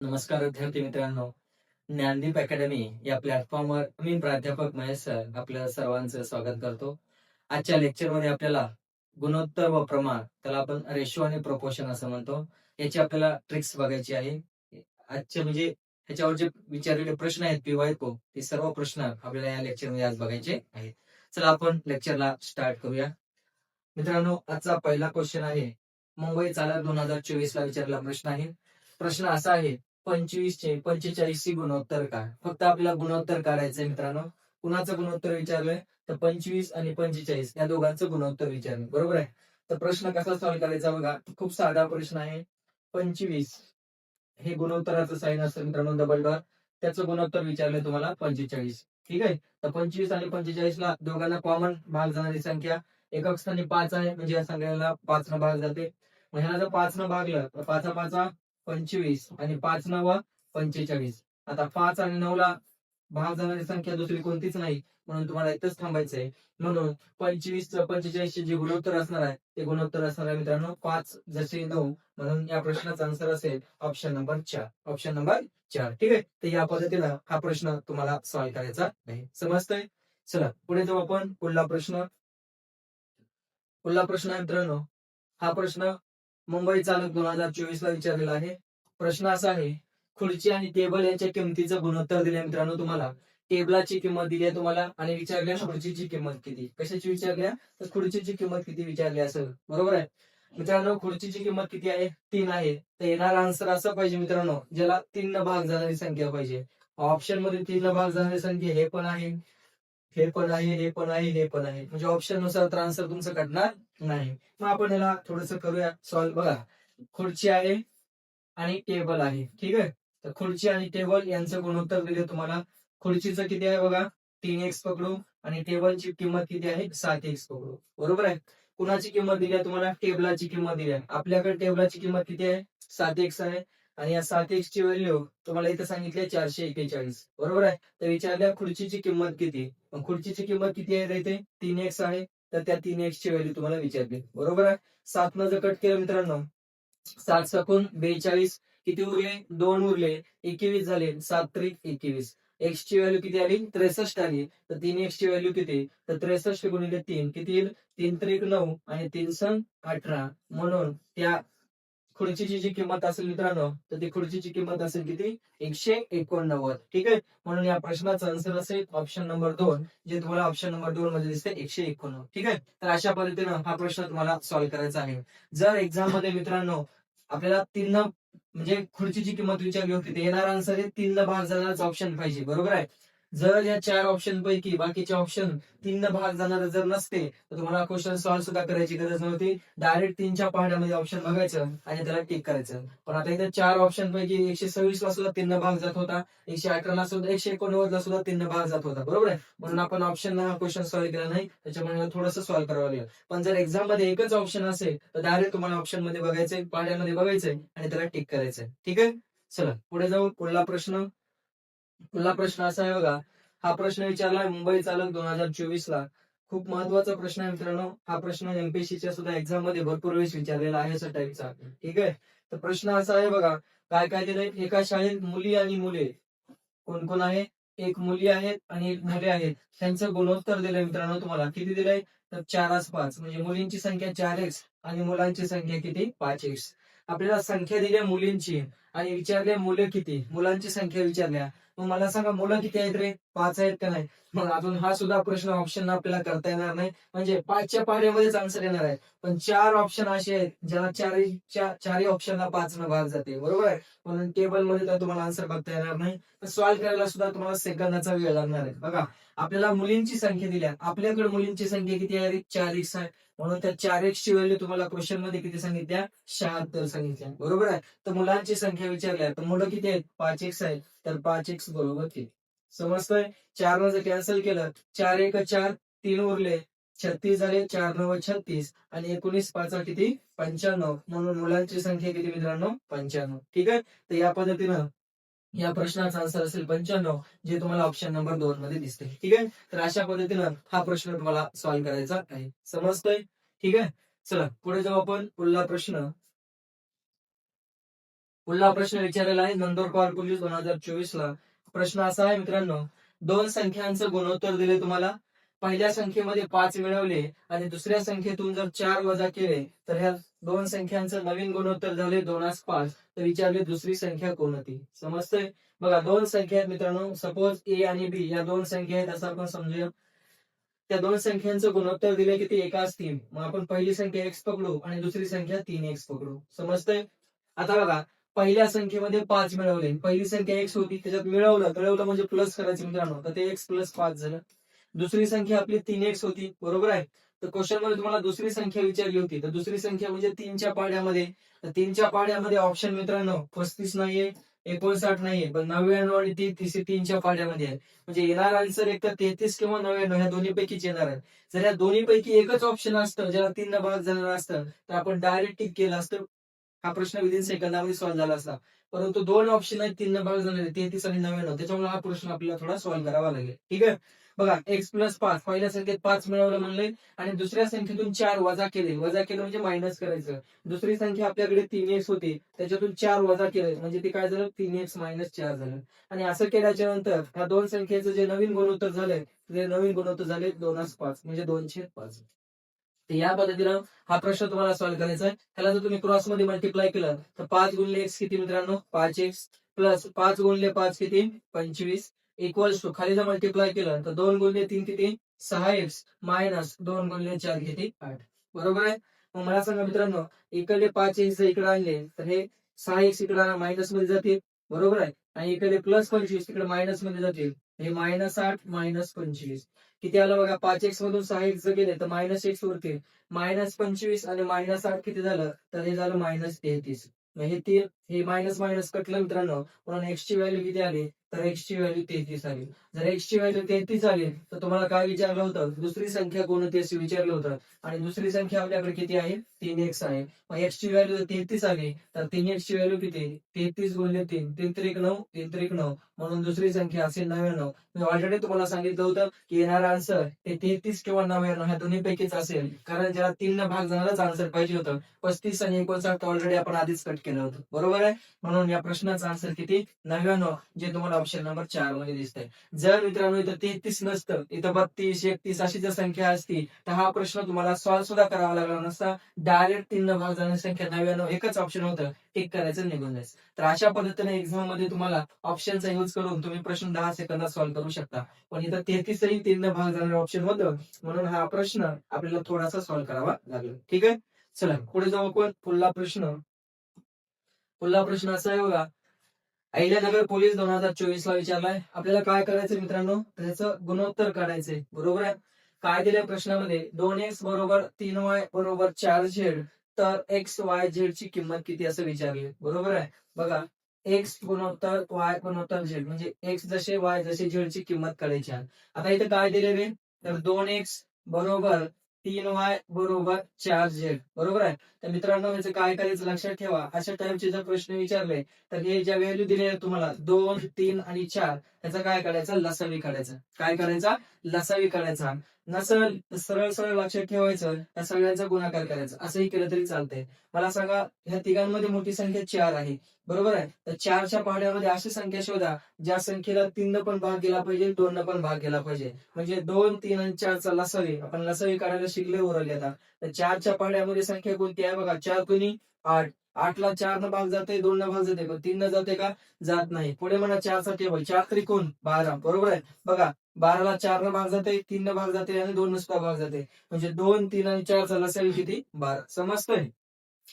नमस्कार विद्यार्थी मित्रांनो. ज्ञानदीप अकॅडमी या प्लॅटफॉर्मवर मी प्राध्यापक महेश सर आपल्या सर्वांचं स्वागत करतो. आजच्या लेक्चरमध्ये आपल्याला गुणोत्तर व प्रमाण, त्याला आपण रेशो आणि प्रपोर्शन असं म्हणतो, याची आपल्याला ट्रिक्स बघायची आहे. आजचे म्हणजे ह्याच्यावर जे विचारलेले प्रश्न आहेत PYQ, ते सर्व प्रश्न आपल्याला या लेक्चरमध्ये आज बघायचे आहेत. चला आपण लेक्चरला स्टार्ट करूया. मित्रांनो, आजचा पहिला क्वेश्चन आहे, मुंबई चालक 2024 ला विचारलेला प्रश्न आहे. प्रश्न असा आहे, 25 चे 45 चे गुणोत्तर काय? फक्त आपल्याला गुणोत्तर काढायचंय मित्रांनो. कुणाचं गुणोत्तर विचारलंय? तर 25 आणि 45 या दोघांचं गुणोत्तर विचारलंय, बरोबर आहे. तर प्रश्न कसा सॉल्व्ह करायचा बघा, खूप साधा प्रश्न आहे. 25 हे गुणोत्तराचं साइन असतं मित्रांनो, डबल डॉट. त्याचं गुणोत्तर विचारलंय तुम्हाला 45. ठीक आहे. तर 25 आणि 45 ला दोघांना कॉमन भाग जाणारी संख्या एकक स्थानी 5 आहे, म्हणजे या संख्येला 5 न भाग जाते. मग ह्याला जर 5 न भागलं तर 5 5 25 आणि 5 9 45. आता 5 आणि 9 ला भाग जाणारी संख्या दुसरी कोणतीच नाही, म्हणून तुम्हाला इथंच थांबायचंय. म्हणून 25 45 चे जे गुणोत्तर असणार आहे ते गुणोत्तर असणार आहे मित्रांनो 5 जसे 9. म्हणून या प्रश्नाचा आन्सर असेल ऑप्शन नंबर 4. Option number 4. ठीक आहे. तर या पद्धतीनं हा प्रश्न तुम्हाला सॉल्व्ह करायचा आहे. समजतंय? चला पुढे जाऊ आपण. पुढला प्रश्न आहे मित्रांनो. हा प्रश्न मुंबई चालक 2024 ला विचारलेला आहे. प्रश्न असा आहे, खुर्ची आणि टेबल यांच्या किमतीचं गुणोत्तर दिले मित्रांनो तुम्हाला. टेबलाची किंमत दिली आहे तुम्हाला आणि विचारल्या खुर्चीची किंमत किती. कशाची विचारल्या? तर खुर्चीची किंमत किती विचारली असेल, बरोबर आहे. मित्रांनो, खुर्चीची किंमत किती आहे? 3 आहे. तर येणारा आन्सर असा पाहिजे मित्रांनो, ज्याला 3 न भाग जाणारी संख्या पाहिजे. ऑप्शन मध्ये 3 न भाग जाणारी संख्या हे पण आहे, हे पण आहे, हे पण आहे, हे पण आहे. म्हणजे ऑप्शन नुसार तर आन्सर तुमचं कटणार नाही. मग आपण ह्याला थोडस करूया सॉल्व्ह. बघा, खुर्ची आहे आणि टेबल आहे. ठीक आहे. तर खुर्ची आणि टेबल यांचं गुणोत्तर दिले तुम्हाला. खुर्चीचं किती आहे बघा, 3x पकडू आणि टेबलची किंमत किती आहे, 7x पकडू. बरोबर आहे. कुणाची किंमत दिली आहे तुम्हाला? टेबलाची किंमत दिली आहे. आपल्याकडे टेबलाची किंमत किती आहे? 7x आहे. आणि या 7x ची व्हॅल्यू तुम्हाला इथं सांगितली 441. बरोबर आहे. तर विचारल्या खुर्चीची किंमत किती. मग खुर्चीची किंमत किती आहे इथे? 3x आहे. तर त्या 3x ची व्हॅल्यू तुम्हाला विचारली. बरोबर आहे. 7 न जर कट केलं मित्रांनो, 7 सकून 42, किती उरले? 2 उरले, 21 झाले. 7 त्रिक 21. एक्स ची व्हॅल्यू किती आली? 63 आली. तर 3x ची व्हॅल्यू किती? तर 63 गुणिले 3 किती येईल? 3 त्रिक 9 आणि 3 सण 18. म्हणून त्या खुर्चीची जी किंमत असेल मित्रांनो, तर ती खुर्चीची किंमत असेल किती? 189. ठीक आहे. म्हणून या प्रश्नाचा आन्सर असेल ऑप्शन नंबर 2, जे तुम्हाला ऑप्शन नंबर 2 मध्ये दिसते 189. ठीक आहे. तर अशा पद्धतीनं हा प्रश्न तुम्हाला सॉल्व्ह करायचा आहे. जर एक्झाम मध्ये मित्रांनो आपल्याला 3 म्हणजे खुर्चीची किंमत विचारली होती, तर येणारा आन्सर हे 3 न भाग जाणाराच ऑप्शन पाहिजे. बरोबर आहे. जर या 4 ऑप्शन पैकी बाकीचे ऑप्शन 3 न भाग जाणारे जर नसते, तर तुम्हाला क्वेश्चन सॉल्व्ह सुद्धा करायची गरज नव्हती. डायरेक्ट 3च्या पहाड्यामध्ये ऑप्शन बघायचं आणि त्याला टिक करायचं. पण आता इथे 4 ऑप्शन पैकी 126 ला सुद्धा 3 न भाग जात होता, 118 ला सुद्धा, 189 ला सुद्धा 3 न भाग जात होता. बरोबर आहे. म्हणून आपण ऑप्शन हा क्वेश्चन सॉल्व्ह केला नाही, त्याच्यामुळे थोडंसं सॉल्व्ह करावं लागेल. पण जर एक्झाम मध्ये एकच ऑप्शन असेल, तर डायरेक्ट तुम्हाला ऑप्शन मध्ये बघायचंय, पाड्यामध्ये बघायचंय आणि त्याला टिक करायचंय. ठीक आहे. चला पुढे जाऊ. पुढला प्रश्न असा आहे बघा. हा प्रश्न विचारलाय मुंबई चालक 2024 ला. खूप महत्वाचा प्रश्न आहे मित्रांनो. हा प्रश्न एमपीएससीच्या सुद्धा एक्झाम मध्ये भरपूर वेळेस विचारलेला आहे अशा टाईपचा. ठीक आहे. तर प्रश्न असा आहे बघा, काय काय दिलंय? एका शाळेत मुली आणि मुले कोण कोण आहे? एक मुली आहेत आणि एक मुले आहेत. त्यांचं गुणोत्तर दिलंय मित्रांनो तुम्हाला. किती दिलंय? तर 4:5. म्हणजे मुलींची संख्या 4x आणि मुलांची संख्या किती? 5x. आपल्याला संख्या दिल्या मुलींची आणि विचारल्या मुले किती, मुलांची संख्या विचारल्या. मग मला सांगा मुलं किती आहेत रे? 5 आहेत का नाही? मग अजून हा सुद्धा प्रश्न ऑप्शन आपल्याला करता येणार नाही. म्हणजे 5च्या पाड्यामध्येच आन्सर येणार आहे. पण 4 ऑप्शन असे आहेत ज्याला चारही ऑप्शनला 5 न भाग जाते. बरोबर आहे. म्हणून टेबल मध्ये तर तुम्हाला आन्सर बघता येणार नाही. सॉल्व्ह करायला सुद्धा तुम्हाला सेकंदाचा वेळ लागणार आहे. बघा, आपल्याला मुलींची संख्या दिल्या. आपल्याकडे मुलींची संख्या किती आहे? 4x आहे. म्हणून त्या 4x ची व्हॅल्यू तुम्हाला क्वेश्चन मध्ये किती सांगितल्या? 76 सांगितल्या. बरोबर आहे. तर मुलांची संख्या विचारल्या, तर मुलं किती आहेत? 5x आहेत. तर 5x बरोबर किती? समजतंय? 4 न जर कॅन्सल केलं, 4 1 4, 3 उरले, 36 झाले, 4 9 36 आणि 19 5 किती? 95. म्हणून मुलांची संख्या किती मित्रांनो? 95. ठीक आहे. तर या पद्धतीनं या प्रश्नाचा आन्सर असेल 95, जे तुम्हाला ऑप्शन नंबर 2 मध्ये दिसते. ठीक आहे. तर अशा पद्धतीनं हा प्रश्न तुम्हाला सॉल्व्ह करायचा आहे. समजतंय? ठीक आहे. चला पुढे जाऊ आपण. पुढला प्रश्न पुढला प्रश्न विचारलेला आहे नंदुरबार पोलीस 2024 ला. प्रश्न असा आहे मित्रांनो, दोन संख्यांचं गुणोत्तर दिले तुम्हाला. पहिल्या संख्येमध्ये 5 मिळवले आणि दुसऱ्या संख्येतून जर 4 वजा केले तर ह्या दोन संख्यांचं नवीन गुणोत्तर झाले 2:5. तर विचारले दुसरी संख्या कोणती. समजतंय? बघा, दोन संख्या आहेत मित्रांनो. सपोज ए आणि बी या दोन संख्या आहेत असं आपण समजूया. त्या दोन संख्यांचं गुणोत्तर दिले किती? 1:3. मग आपण पहिली संख्या x पकडू आणि दुसरी संख्या 3x पकडू. समजतंय? आता बघा, पहिल्या संख्येमध्ये 5 मिळवले. पहिली संख्या x होती, त्याच्यात मिळवलं म्हणजे प्लस करायचं मित्रांनो. तर ते x + 5 झालं. दुसरी संख्या आपली 3x होती, बरोबर आहे. तर क्वेश्चन मध्ये तुम्हाला दुसरी संख्या विचारली होती. तर दुसरी संख्या म्हणजे 3च्या पाढ्यामध्ये. तर 3च्या पाढ्यामध्ये ऑप्शन मित्रांनो 35 नाहीये, 59 नाहीये, पण 99 आणि 33 हे 3च्या पाढ्यामध्ये आहे. म्हणजे येणार आन्सर एक तर 33 किंवा 99 ह्या दोन्ही पैकीच येणार आहे. जर या दोन्ही पैकी एकच ऑप्शन असतं ज्याला 3 भाग झालेला असतं तर आपण डायरेक्ट टिक केलं असतं. हा प्रश्न विदिन सेकंदामध्ये सॉल्व्ह झाला असता. परंतु दोन ऑप्शन आहेत 3 भाग झालेले, 33 आणि 99. त्याच्यामुळे हा प्रश्न आपल्याला थोडा सॉल्व्ह करावा लागेल. ठीक आहे. बघा, x + 5 पहिल्या संख्येत 5 मिळवलं म्हणले आणि दुसऱ्या संख्येतून 4 वजा केले. वजा केलं म्हणजे मायनस करायचं. दुसरी संख्या आपल्याकडे 3x होती, त्याच्यातून 4 वजा केले म्हणजे ते काय झालं? 3x - 4 झालं. आणि असं केल्याच्या नंतर ह्या दोन संख्येचं जे नवीन गुणोत्तर झाले ते नवीन गुणोत्तर झाले 2:5 म्हणजे 2/5. तर या पद्धतीनं हा प्रश्न तुम्हाला सॉल्व्ह करायचा आहे. त्याला जर तुम्ही क्रॉस मध्ये मल्टिप्लाय केलं तर 5 × x किती मित्रांनो? 5x प्लस 5 × 5 किती? 25 इक्वल्स टू खाली जर मल्टिप्लाय केलं तर 2 × 3 किती? 6x मायनस 2 × 4 किती? 8. बरोबर आहे. मग मला सांगा मित्रांनो, इकडे 5x जर इकडे आणले तर हे 6x इकडे मायनस मध्ये जातील, बरोबर आहे. आणि इकडे +25 तिकडे मायनस मध्ये जातील. हे -8 - 25 किती आलं बघा? 5x मधून 6x जर गेले तर -x वरती -25 आणि -8 किती झालं? तर हे झालं -33. हे तीन हे मायनस मायनस कटलं मित्रांनो, म्हणून x ची व्हॅल्यू किती आली? तर x ची व्हॅल्यू 33 आली. जर x ची व्हॅल्यू 33 आली तर तुम्हाला काय विचारलं होतं? दुसरी संख्या कोणती असे विचारलं होतं. आणि दुसरी संख्या आपल्याकडे किती आहे? 3x आहे. मग x ची व्हॅल्यू 33 आली तर 3x ची व्हॅल्यू किती? 33 × 3 3 त्रिक 9 3 त्रिक 9 म्हणून दुसरी संख्या असेल 99. मी ऑलरेडी तुम्हाला सांगितलं होतं की येणार आन्सर ते 33 किंवा 99 ह्या दोन्ही पैकीच असेल. कारण ज्याला 3 भाग जाणारच आन्सर पाहिजे होतं. 35 आणि 59 ऑलरेडी आपण आधीच कट केलं होतं, बरोबर आहे. म्हणून या प्रश्नाचा आन्सर किती? 99, जे तुम्हाला ऑप्शन नंबर 4 मध्ये दिसतंय. जर मित्रांनो इथं 33 नसतं, इथं 32 31 अशी जर संख्या असती तर हा प्रश्न तुम्हाला सॉल्व्ह सुद्धा करावा लागला नसता. डायरेक्ट 3 भाग जाणारी संख्या 99 एकच ऑप्शन होतं, टिक करायचं निघून जायचं. तर अशा पद्धतीने एक्झाम मध्ये तुम्हाला ऑप्शनचा यूज करून तुम्ही प्रश्न 10 सेकंदात सॉल्व्ह करू शकता. पण इथं 33 ही 3 भाग जाणारे ऑप्शन होतं, म्हणून हा प्रश्न आपल्याला थोडासा सॉल्व्ह करावा लागेल. ठीक आहे. चला पुढे जाऊ आपण. पुढला प्रश्न असा आहे बघा, अहिल्यानगर पोलीस 2024 ला विचारलाय. आपल्याला काय करायचं मित्रांनो? त्याचं गुणोत्तर काढायचंय, बरोबर आहे. काय दिलंय प्रश्नामध्ये? 2x = 3y = 4z तर x y z ची किंमत किती असं विचारली, बरोबर आहे. बघा, x गुणोत्तर y गुणोत्तर z म्हणजे x जसे y जसे z ची किंमत काढायची आहे. आता इथे काय दिलेले? तर 2x = 3y = 4z, बरोबर आहे. तर मित्रांनो याचं काय करायचं लक्षात ठेवा. अशा टाइपचे जर प्रश्न विचारले तर हे ज्या व्हॅल्यू दिल्या तुम्हाला 2 3 आणि 4 त्याचा काय करायचा? लसावी काढायचा. काय करायचा? लसावी काढायचा. नसल सरळ सरळ लक्षात ठेवायचं, या सगळ्यांचा गुणाकार करायचा. असंही केलं तरी चालतंय. मला सांगा, ह्या तिघांमध्ये मोठी संख्या 4 आहे, बरोबर आहे. तर 4च्या पाढ्यामध्ये अशी संख्या शोधा ज्या संख्येला 3 न पण भाग गेला पाहिजे, 2 न पण भाग गेला पाहिजे. म्हणजे 2 3 आणि 4चा लसावी आपण लसावी काढायला शिकले उरले. आता तर 4च्या पाढ्यामध्ये संख्या कोणती आहे बघा? 4 कुणी 8. 8ला 4 न भाग जाते, 2 न भाग जाते, पण 3 न जाते का? जात नाही. पुढे म्हणा 4चा टेबल. 4 त्रिकोण 12, बरोबर आहे. बघा, 12ला 4 न भाग जाते, 3 न भाग जाते आणि 2 न सुद्धा भाग जाते. म्हणजे 2 3 आणि 4चा लसावी किती? 12. समजतंय?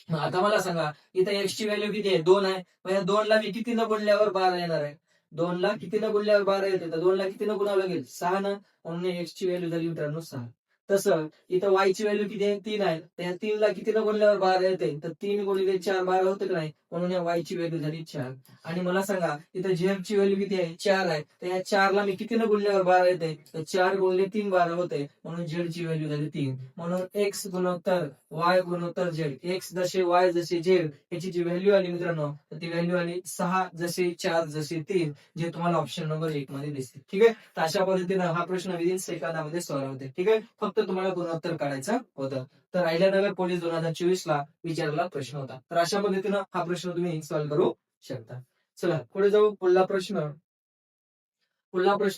मग आता मला सांगा, इथं x ची व्हॅल्यू किती आहे? 2 आहे. मग या 2 ला मी किती न गुणल्यावर 12 येणार आहे? 2 ला किती न गुणल्यावर 12 येते? तर 2 ला किती न गुणावं लागेल? 6 न. म्हणून x ची व्हॅल्यू झाली मित्रांनो 6. तसं इथं y ची व्हॅल्यू किती आहे? 3 आहे. तर या 3 ला किती न गुणल्यावर 12 येते? तर 3 × 4 12 होतं की नाही? म्हणून या y ची व्हॅल्यू झाली 4. आणि मला सांगा, इथं z ची व्हॅल्यू किती आहे? 4 आहे. तर या 4 ला मी किती न गुणल्यावर 12 येते? तर 4 × 3 12 होते. म्हणून z ची व्हॅल्यू झाली 3. म्हणून x गुणोत्तर y गुणोत्तर z, x जसे y जसे z याची जी व्हॅल्यू आली मित्रांनो, तर ती व्हॅल्यू आली 6 जसे 4 जसे 3, जे तुम्हाला ऑप्शन नंबर 1 मध्ये दिसते. ठीक आहे. तर अशा पद्धतीनं हा प्रश्न विदिन सेकंदामध्ये सॉल्व्ह होते. ठीक आहे. फक्त तुम्हाला गुणोत्तर काढायचं होतं. तर अहिल्यानगर पोलीस 2024 ला विचारलेला प्रश्न होता. तर अशा पद्धतीनं हा प्रश्न तुम्ही सॉल्व्ह करू शकता. चला पुढे जाऊ. पुढला प्रश्न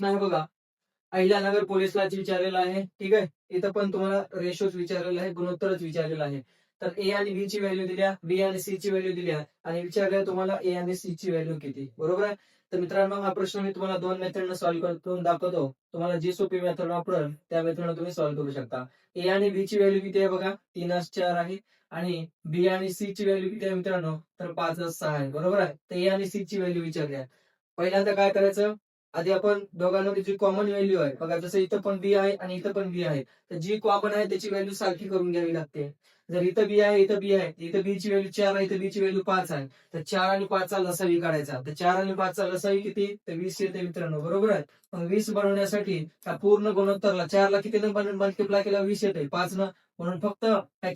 आहे बघा. अहिल्यानगर पोलीस लाच विचारलेला आहे. ठीक आहे. इथं पण तुम्हाला रेशोच विचारलेला आहे, गुणोत्तरच विचारलेलं आहे. तर ए आणि बी ची व्हॅल्यू दिल्या, बी आणि सी ची व्हॅल्यू दिल्या आणि विचारल्या तुम्हाला ए आणि सी ची व्हॅल्यू किती. बरोबर आहे. तर मित्रांनो हा प्रश्न मी तुम्हाला 2 मेथडने सॉल्व्ह करून दाखवतो. तुम्हाला जी सोपी मेथड वापरेल त्या मेथडने तुम्ही सॉल्व्ह करू शकता. ए आणि बी ची व्हॅल्यू किती आहे बघा, 3-4 आहे आणि बी आणि सी ची व्हॅल्यू किती आहे मित्रांनो, तर 5-6 आहे. बरोबर आहे. तर ए आणि सी ची व्हॅल्यू विचारली आहे. पहिल्यांदा काय करायचं, आधी आपण दोघांमध्ये जी कॉमन व्हॅल्यू आहे बघा, जसं इथं पण बी आहे आणि इथं पण बी आहे, तर जी कॉमन आहे त्याची व्हॅल्यू सारखी करून घ्यावी लागते. जर इथं बी आहे, इथं बी आहे, इथं बी ची व्हॅल्यू 4 आहे, इथं बी ची व्हॅल्यू 5 आहे, तर 4 आणि 5 चा लसावी काढायचा. तर 4 आणि 5 चा लसावी किती, तर 20 येते मित्रांनो. बरोबर आहे. मग 20 बनवण्यासाठी त्या पूर्ण गुणोत्तरला 4 ला कितीनं मल्टिप्लाय केला, 20 येते, 5 न. म्हणून फक्त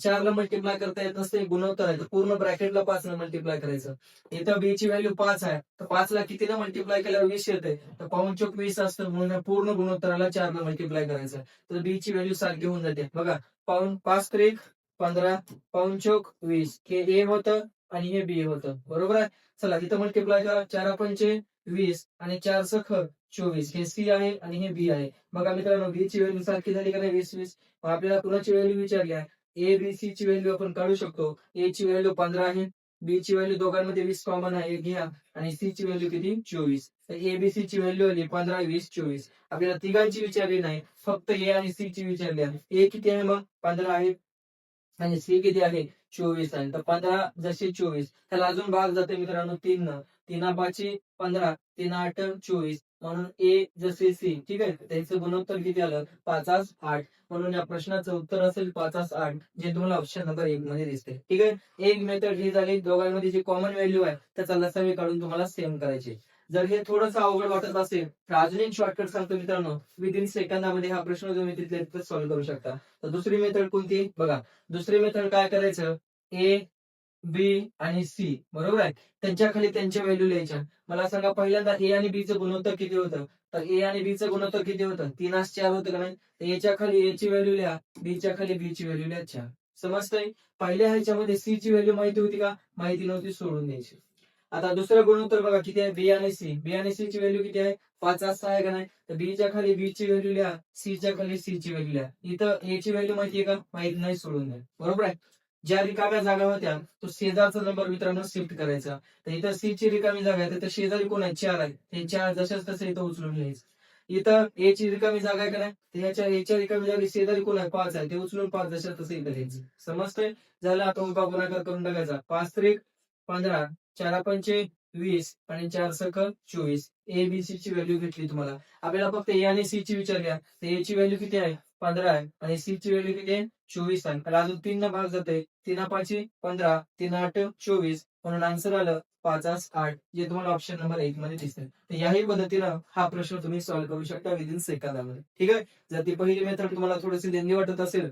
4 ला मल्टिप्लाय करता येत नसते, गुणोत्तर आहे तर पूर्ण ब्रॅकेटला 5 न मल्टिप्लाय करायचं. इथं बी ची व्हॅल्यू 5 आहे, तर 5 ला कितीनं मल्टिप्लाय केल्यावर 20 येते, तर पाऊण चौक 20 असतं, म्हणून पूर्ण गुणोत्तराला 4 न मल्टिप्लाय करायचं. तर बी ची व्हॅल्यू सारखी होऊन जाते. बघा, पाऊण 5 त्रिक 15, पाऊण चौक 20, हे ए होतं आणि हे बी होतं. बरोबर आहे. चला इथं मल्टिप्लाय करा, 4 पंचे 20 आणि 4 सख 24, हे सी आहे आणि हे बी आहे. बघा मित्रांनो, बी ची व्हॅल्यू सारखी झाली का नाही, 20-20. मग आपल्याला कुणाची व्हॅल्यू विचारली आहे, ए बी सी ची व्हॅल्यू आपण काढू शकतो. ए ची व्हॅल्यू 15 आहे, बी ची व्हॅल्यू दोघांमध्ये 20 कॉमन आहे, घ्या, आणि सी ची व्हॅल्यू किती, 24. तर एबीसी ची व्हॅल्यू आली 15, 20, 24. आपल्याला तिघांची विचारली नाही, फक्त ए आणि सी ची विचारली आहे. ए किती आहे मग, 15 आहे आणि सी किती आहे, 24 आहे. तर 15 जसे 24, त्याला अजून भाग जाते मित्रांनो 3 न. 3 15, 3 24, म्हणून ए जसे सी. ठीक आहे. त्यांचं गुणोत्तर किती आलं, 5-8. म्हणून या प्रश्नाचं उत्तर असेल 5-8, जे तुम्हाला ऑप्शन नंबर 1 मध्ये दिसते. ठीक आहे. एक मेथड ही झाली, दोघांमध्ये जी कॉमन व्हॅल्यू आहे त्याचा लसावी काढून तुम्हाला सेम करायची. जर हे थोडंसं अवघड वाटत असेल तर अजून एक शॉर्टकट सांगतो मित्रांनो, विदिन सेकंदामध्ये हा प्रश्न तुम्ही तिथल्या तिथे सॉल्व्ह करू शकता. तर दुसरी मेथड कोणती बघा. दुसरी मेथड काय करायचं, ए बी आणि सी बरोबर आहे, त्यांच्या खाली त्यांच्या व्हॅल्यू लिहायच्या. मला सांगा पहिल्यांदा ए आणि बी चं गुणोत्तर किती होतं, तर ए आणि बी चं गुणोत्तर किती होतं, 3-4 होतं का नाही. तर एच्या खाली ए ची व्हॅल्यू लिहा, बी च्या खाली बी ची व्हॅल्यू लिहा 4. समजतंय. पहिल्या ह्याच्यामध्ये सी ची व्हॅल्यू माहिती होती का, माहिती नव्हती, सोडून द्यायची. आता दुसरं गुणोत्तर बघा किती आहे, बी आणि सी. बी आणि सी ची व्हॅल्यू किती आहे, 5-6 आहे का नाही. तर बी च्या खाली बी ची व्हॅल्यू लिहा, सी च्या खाली सी ची व्हॅल्यू लिहा. इथं ए ची व्हॅल्यू माहिती आहे का, माहित नाही, सोडून द्या. बरोबर आहे. ज्या रिकाम्या जागा होत्या तो शेजारचा नंबर मित्रांनो शिफ्ट करायचा. तर इथं सी ची रिकामी जागा आहे, तर शेजारी कोण आहे, 4 आहे. हे 4 जशाच तसे इथं उचलून लिहायचं. इथं ए ची रिकामी जागा आहे का नाही, तर याच्या रिकामी जागी शेजारी कोण आहे, 5 आहे, ते उचलून 5 जशाच तसे इथं लिहायचं. समजतंय. झालं. आता उभा गुणाकार करून टाकायचा. 5 त्रिक 15, 4 पंचे 20 आणि 4 सख 24. ए बी सी ची व्हॅल्यू भेटली तुम्हाला. आपल्याला फक्त ए आणि सी ची विचारली आहे. तर ए ची व्हॅल्यू किती आहे, 15 आहे आणि सी ची व्हॅल्यू किती आहे, 24 आहे. त्याला अजून 3 न भाग जाते, 3 15, 3 24, म्हणून आन्सर आलं 5-8, जे तुम्हाला ऑप्शन नंबर 1 मध्ये दिसते. तर याही पद्धतीनं हा प्रश्न तुम्ही सॉल्व्ह करू शकता विदिन सेकंदामध्ये. ठीक आहे. जर ती पहिली मेथड तुम्हाला थोडीशी लेंदी वाटत असेल,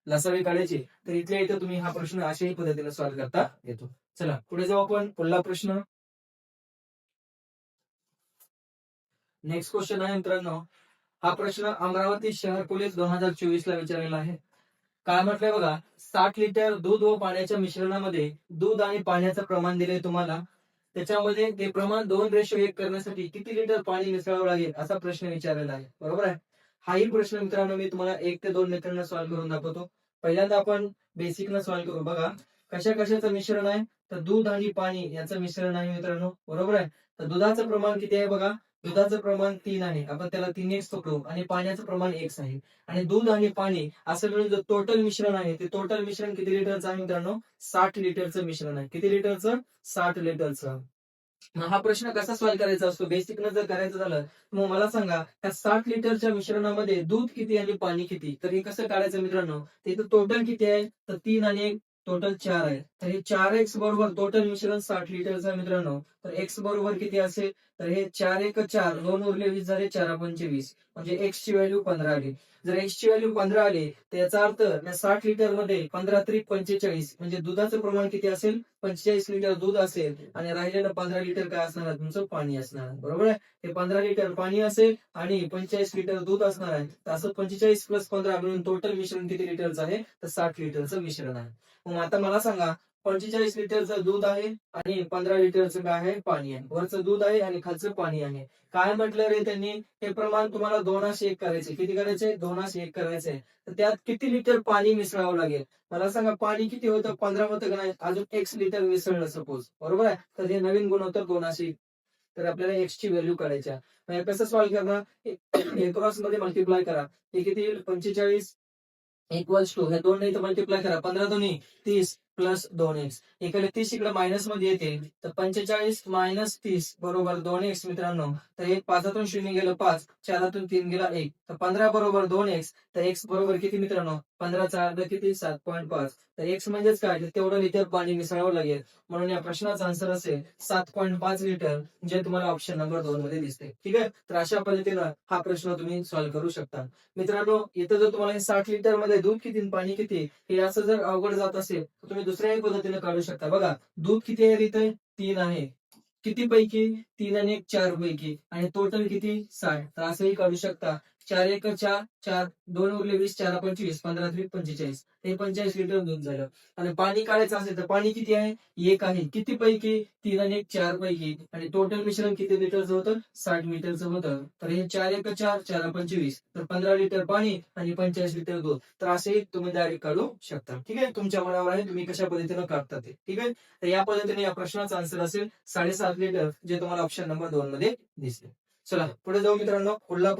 लसावी काढायची, तर इथल्या इथं तुम्ही हा प्रश्न अशाही पद्धतीने सॉल्व्ह करता येतो. चला पुढे जाऊ आपण. पुढला प्रश्न, नेक्स्ट क्वेश्चन आहे मित्रांनो. हा प्रश्न अमरावती शहर पोलीस 2024 ला विचारलेला आहे. काय म्हटलंय बघा, 60 लिटर दूध व पाण्याच्या मिश्रणामध्ये दूध आणि पाण्याचं प्रमाण दिले तुम्हाला. त्याच्यामध्ये ते प्रमाण 2:1 करण्यासाठी किती लिटर पाणी मिसळावं लागेल, असा प्रश्न विचारलेला आहे. बरोबर आहे. हाही प्रश्न मित्रांनो मी तुम्हाला 1 ते 2 मिनिटांना सॉल्व्ह करून दाखवतो. पहिल्यांदा आपण बेसिक न सॉल्व्ह करू. बघा, कशा कशाचं मिश्रण आहे, तर दूध आणि पाणी याचं मिश्रण आहे मित्रांनो. बरोबर आहे. तर दुधाचं प्रमाण किती आहे बघा, दुधाचं प्रमाण 3 आहे, आपण त्याला 3x पकडू, आणि पाण्याचं प्रमाण x आहे. आणि दूध आणि पाणी असं मिळून जो टोटल मिश्रण आहे, ते टोटल मिश्रण किती लिटरचं आहे मित्रांनो, 60 लिटरचं मिश्रण आहे. किती लिटरचं, 60 लिटरचं. मग हा प्रश्न कसा सॉल्व्ह करायचा असतो, बेसिक न जर करायचं झालं, मग मला सांगा त्या 60 लिटरच्या मिश्रणामध्ये दूध किती आणि पाणी किती. तर हे कसं काढायचं मित्रांनो, ते टोटल किती आहे, तर 3 आणि 1 टोटल 4 आहे. तर हे 4x बरोबर टोटल मिश्रण 60 लिटरचं आहे मित्रांनो. तर x बरोबर किती असेल, तर हे 4-1 4, 2 उरले 20 झाले, 4 20, म्हणजे x ची व्हॅल्यू 15 आली. जर x ची व्हॅल्यू 15 आली, तर याचा अर्थ 60 लिटर मध्ये 15 त्रिक 45, म्हणजे दुधाचं प्रमाण किती असेल, 45 लिटर दूध असेल आणि राहिलेलं 15 लिटर काय असणार आहे, तुमचं पाणी असणार आहे. बरोबर आहे. हे 15 लिटर पाणी असेल आणि 45 लिटर दूध असणार आहे. तर असं 45 + 15 मिळून टोटल मिश्रण किती लिटरचं आहे, तर 60 लिटरचं मिश्रण आहे. मग आता मला सांगा, 45 लिटरचं दूध आहे आणि 15 लिटरचं काय आहे पाणी आहे. वरचं दूध आहे आणि खालचं पाणी आहे. काय म्हटलं रे त्यांनी, हे प्रमाण तुम्हाला 2:1 करायचे. किती करायचे? 2:1 करायचे. तर त्यात किती लिटर पाणी मिसळावं लागेल? मला सांगा, पाणी किती होतं? 15 होतं का नाही? अजून x लिटर मिसळलं सपोज, बरोबर आहे. तर हे नवीन गुणोत्तर 2:1. तर आपल्याला x ची व्हॅल्यू काढायची. मग कसं सॉल्व्ह करणार? हे क्रॉस मध्ये मल्टिप्लाय करा. हे किती येईल? 45 इक्वल्स टू, हे 2 नाही तर मल्टिप्लाय करा. 15 दोन्ही 30 प्लस 2x. इकडे 30 इकडे मायनस मध्ये येते. तर 45 मायनस 30 बरोबर 2x मित्रांनो. तर एक 5 शून्य गेलं 5, 4 3 गेला 1. तर 15 बरोबर 2x. तर x बरोबर किती मित्रांनो? 15 अर्ध किती? 7.5. तर x म्हणजेच काय? तर तेवढं लिटर पाणी मिसळावं लागेल. म्हणून या प्रश्नाचा आन्सर असेल 7.5 लिटर, जे तुम्हाला ऑप्शन नंबर 2 मध्ये दिसते. ठीक आहे. तर अशा पद्धतीनं हा प्रश्न तुम्ही सॉल्व्ह करू शकता. मित्रांनो, इथं जर तुम्हाला 60 लिटर मध्ये दूध किती आणि पाणी किती हे असं जर अवघड जात असेल तर तुम्ही दुसऱ्याही पद्धतीने काढू शकता. बघा, दूध किती आहे इथे? 3 आहे. किती पैकी? 3 आणि 1 4 पैकी. आणि टोटल किती? 60. तर असंही काढू शकता. 4 1 4 4, 2 उरले 20, 4 25, 15 3 45. हे 45 लिटर दूध झालं. आणि पाणी काढायचं असेल तर पाणी किती आहे? 1 आहे. किती पैकी? 3 आणि 1 4 पैकी. आणि टोटल मिश्रण किती लिटरचं होतं? 60 लिटरचं होतं. तर हे 4 1 4 4 25. तर 15 लिटर पाणी आणि 45 लिटर दूध. तर असे तुम्ही डायरेक्ट काढू शकता. ठीक आहे. तुमच्या मनावर आहे तुम्ही कशा पद्धतीनं काढता ते. ठीक आहे. तर या पद्धतीने या प्रश्नाचा आन्सर असेल 7.5 लिटर, जे तुम्हाला ऑप्शन नंबर 2 मध्ये दिसते. चला पुढे जाऊ मित्रांनो. पुढला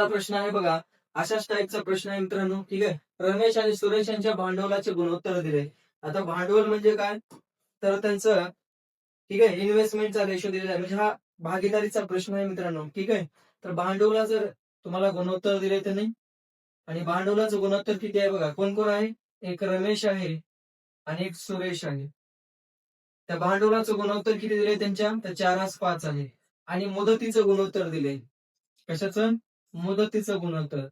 प्रश्न आहे बघा, अशाच टाईपचा प्रश्न आहे मित्रांनो. ठीक आहे. रमेश आणि सुरेश यांच्या भांडवलाचे गुणोत्तर दिले. आता भांडवल म्हणजे काय? तर त्यांचं, ठीक आहे, इन्व्हेस्टमेंटचा रेशो दिलेला आहे. म्हणजे हा भागीदारीचा प्रश्न आहे मित्रांनो. ठीक आहे. तर भांडवला जर तुम्हाला गुणोत्तर दिले तर नाही, आणि भांडवलाचं गुणोत्तर किती आहे बघा. कोण कोण आहे? एक रमेश आहे आणि एक सुरेश आहे. त्या भांडवलाचं गुणोत्तर किती दिले त्यांच्या? तर 4:5 आहे. आणि मुदतीचं गुणोत्तर दिले. कशाचं? मुदतीचं गुणोत्तर.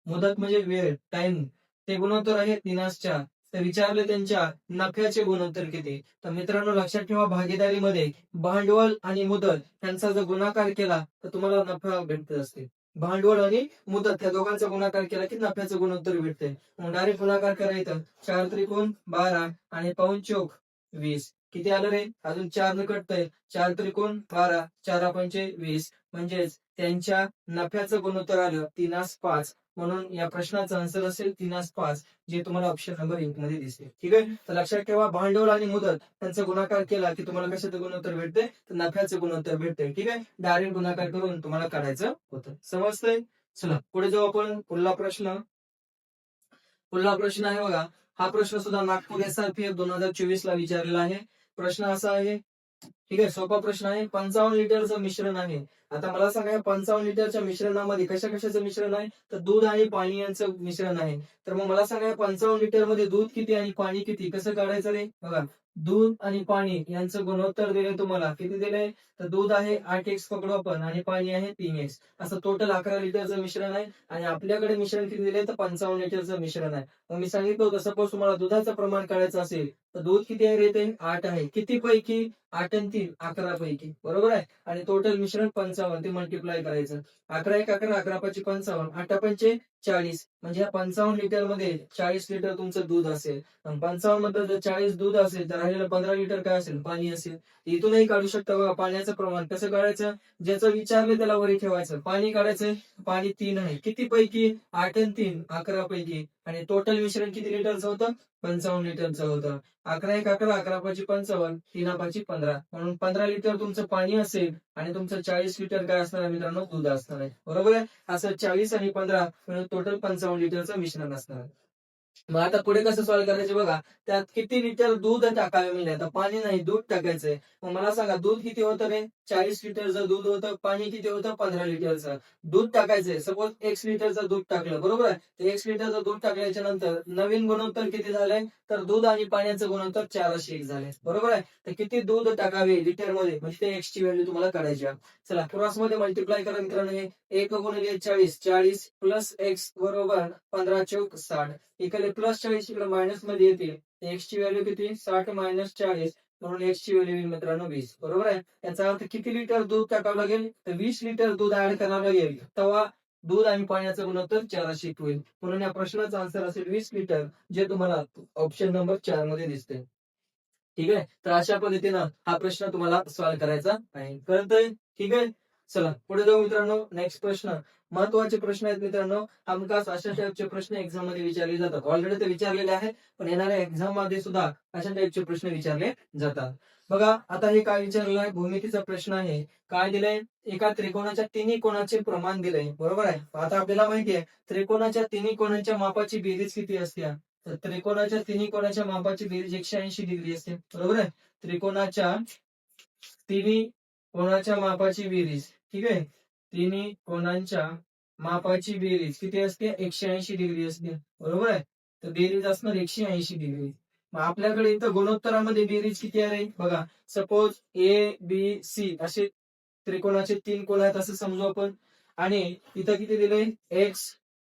मुदत म्हणजे वेळ, टाइम. ते गुणोत्तर आहे 3:4. तर विचारले त्यांच्या नफ्याचे गुणोत्तर किती. तर मित्रांनो लक्षात ठेवा, भागीदारीमध्ये भांडवल आणि मुदत यांचा जर गुणाकार केला तर तुम्हाला नफा भेटत असते. भांडवल आणि मुदत या दोघांचा गुणाकार केला की नफ्याचं गुणोत्तर भेटते. मग डायरेक्ट गुणाकार करायचं. 4 त्रिकोण 12 आणि पाऊण चौक 20. किती आलं रे? अजून 4 न कटतंय. 4 त्रिकोण 12, 4 पंचे 20. म्हणजेच त्यांच्या नफ्याचं गुणोत्तर आलं 3:5. म्हणून या प्रश्नाचा आन्सर असेल 3:5, जे तुम्हाला ऑप्शन नंबर 1 मध्ये दिसते. ठीक आहे. तर लक्षात ठेवा, भांडवल आणि मुदत यांचा गुणाकार केला की तुम्हाला कशाचं गुणोत्तर भेटते? तर नफ्याचं गुणोत्तर भेटते. ठीक आहे. डायरेक्ट गुणाकार करून तुम्हाला काढायचं होतं. समजतंय? चला पुढे जाऊ आपण. पुढला प्रश्न आहे बघा. हा प्रश्न सुद्धा नागपूर SRPF 2024 ला विचारलेला आहे. प्रश्न असा आहे, ठीक आहे, सोपा प्रश्न आहे. 55 लिटरचं मिश्रण आहे. आता मला सांगा, 55 लिटरच्या मिश्रणामध्ये कशा कशाचं मिश्रण आहे? तर दूध आणि पाणी यांचं मिश्रण आहे. तर मग मला सांगा, 55 लिटर मध्ये दूध किती आणि पाणी किती, कसं काढायचं रे? बघा, दूध आणि पाणी यांचं गुणोत्तर दिले तुम्हाला. किती दिले? तर दूध आहे 8x पकडू आपण आणि पाणी आहे 3x. असं टोटल 11 लिटरचं मिश्रण आहे. आणि आपल्याकडे मिश्रण किती दिले? तर 55 लिटरचं मिश्रण आहे. मग मी सांगितलं होतं, सपोज तुम्हाला दुधाचं प्रमाण काढायचं असेल तर दूध किती आहे रे? ते 8 आहे. किती पैकी? 8 आणि 3 11 पैकी, बरोबर आहे. आणि टोटल मिश्रण 55, ते मल्टिप्लाय करायचं. 11 1 11, 11 5 55, 8 पंचे 40. म्हणजे या 55 लिटर मध्ये 40 लिटर तुमचं दूध असेल. 55 मध्ये जर 40 दूध असेल तर राहिलेलं 15 लिटर काय असेल? पाणी असेल. इथूनही काढू शकता बघा पाण्याचं प्रमाण. कसं काढायचं? ज्याचं विचारले त्याला वरी ठेवायचं. पाणी काढायचं. पाणी 3 आहे. किती पैकी? 8 आणि 3 11 पैकी. आणि टोटल मिश्रण किती लिटरचं होतं? 55 लिटरचं होतं. 11 1 11, 11 5 55, 3 5 15. म्हणून 15 लिटर तुमचं पाणी असेल आणि तुमचं 40 लिटर काय असणार आहे मित्रांनो? दूध असणार आहे. बरोबर आहे. असं 40 आणि 15 मिळून टोटल 55 लिटरचं मिश्रण असणार आहे. मग आता पुढे कसं सॉल्व्ह करायचे बघा. त्यात किती लिटर दूध टाकावे म्हणजे, आता पाणी नाही दूध टाकायचंय. मग मला सांगा, दूध किती होतं रे? 40 लिटरचं दूध होतं. पाणी किती होतं? 15 लिटरचं. दूध टाकायचंय. सपोज 1 लिटरचं दूध टाकलं, बरोबर आहे. तर 1 लिटरचं दूध टाकल्याच्या नंतर नवीन गुणोत्तर किती झालंय? तर दूध आणि पाण्याचं गुणोत्तर 4:1 झालंय, बरोबर आहे. तर किती दूध टाकावे लिटर मध्ये, म्हणजे ते x ची व्हॅल्यू तुम्हाला काढायची आहे. चला क्रॉस मध्ये मल्टिप्लाय करा मित्रांनो. हे 1 गुणिले 40, 40 प्लस x बरोबर 15 चौक 60. इकडे प्लस 40 इकडे मायनस मध्ये येते. x ची व्हॅल्यू किती? 60 मायनस 40. म्हणून x ची व्हॅल्यू मित्रांनो 20, बरोबर आहे. याचा अर्थ किती लिटर दूध टाकावं लागेल? तर 20 लिटर दूध ऍड करावं लागेल. तेव्हा दूध आणि पाण्याचं गुणोत्तर 4 होईल. म्हणून या प्रश्नाचा आन्सर असेल 20 लिटर, जे तुम्हाला ऑप्शन नंबर 4 मध्ये दिसते. ठीक आहे, तर अशा पद्धतीनं हा प्रश्न तुम्हाला सॉल्व्ह करायचा आहे. कळतंय? ठीक आहे. चला पुढे जाऊ मित्रांनो. नेक्स्ट प्रश्न, महत्वाचे प्रश्न आहेत मित्रांनो. हमखास अशा टाईपचे प्रश्न एक्झाम मध्ये विचारले जातात. ऑलरेडी ते विचारलेले आहेत, पण येणाऱ्या एक्झाम मध्ये सुद्धा अशा टाईपचे प्रश्न विचारले जातात. बघा आता हे काय विचारलेलं आहे, भूमितीचा प्रश्न आहे. काय दिलंय, एका त्रिकोणाच्या तिन्ही कोणाचे प्रमाण दिलंय. बरोबर आहे. आता आपल्याला माहिती आहे त्रिकोणाच्या तिन्ही कोणांच्या मापाची बेरीज किती असते. तर त्रिकोणाच्या तिन्ही कोणाच्या मापाची बेरीज 180 डिग्री असते. बरोबर आहे. त्रिकोणाच्या तिन्ही कोणाच्या मापाची बेरीज, ठीक आहे, तिन्ही कोणांच्या मापाची बेरीज किती असते, 180 डिग्री असते. बरोबर आहे. तर बेरीज असणार 180 डिग्री. मग आपल्याकडे इथं गुणोत्तरामध्ये बेरीज किती आहे बघा. सपोज ए बी सी असे त्रिकोणाचे 3 कोण आहेत असं समजू आपण. आणि इथं किती दिलंय, एक्स,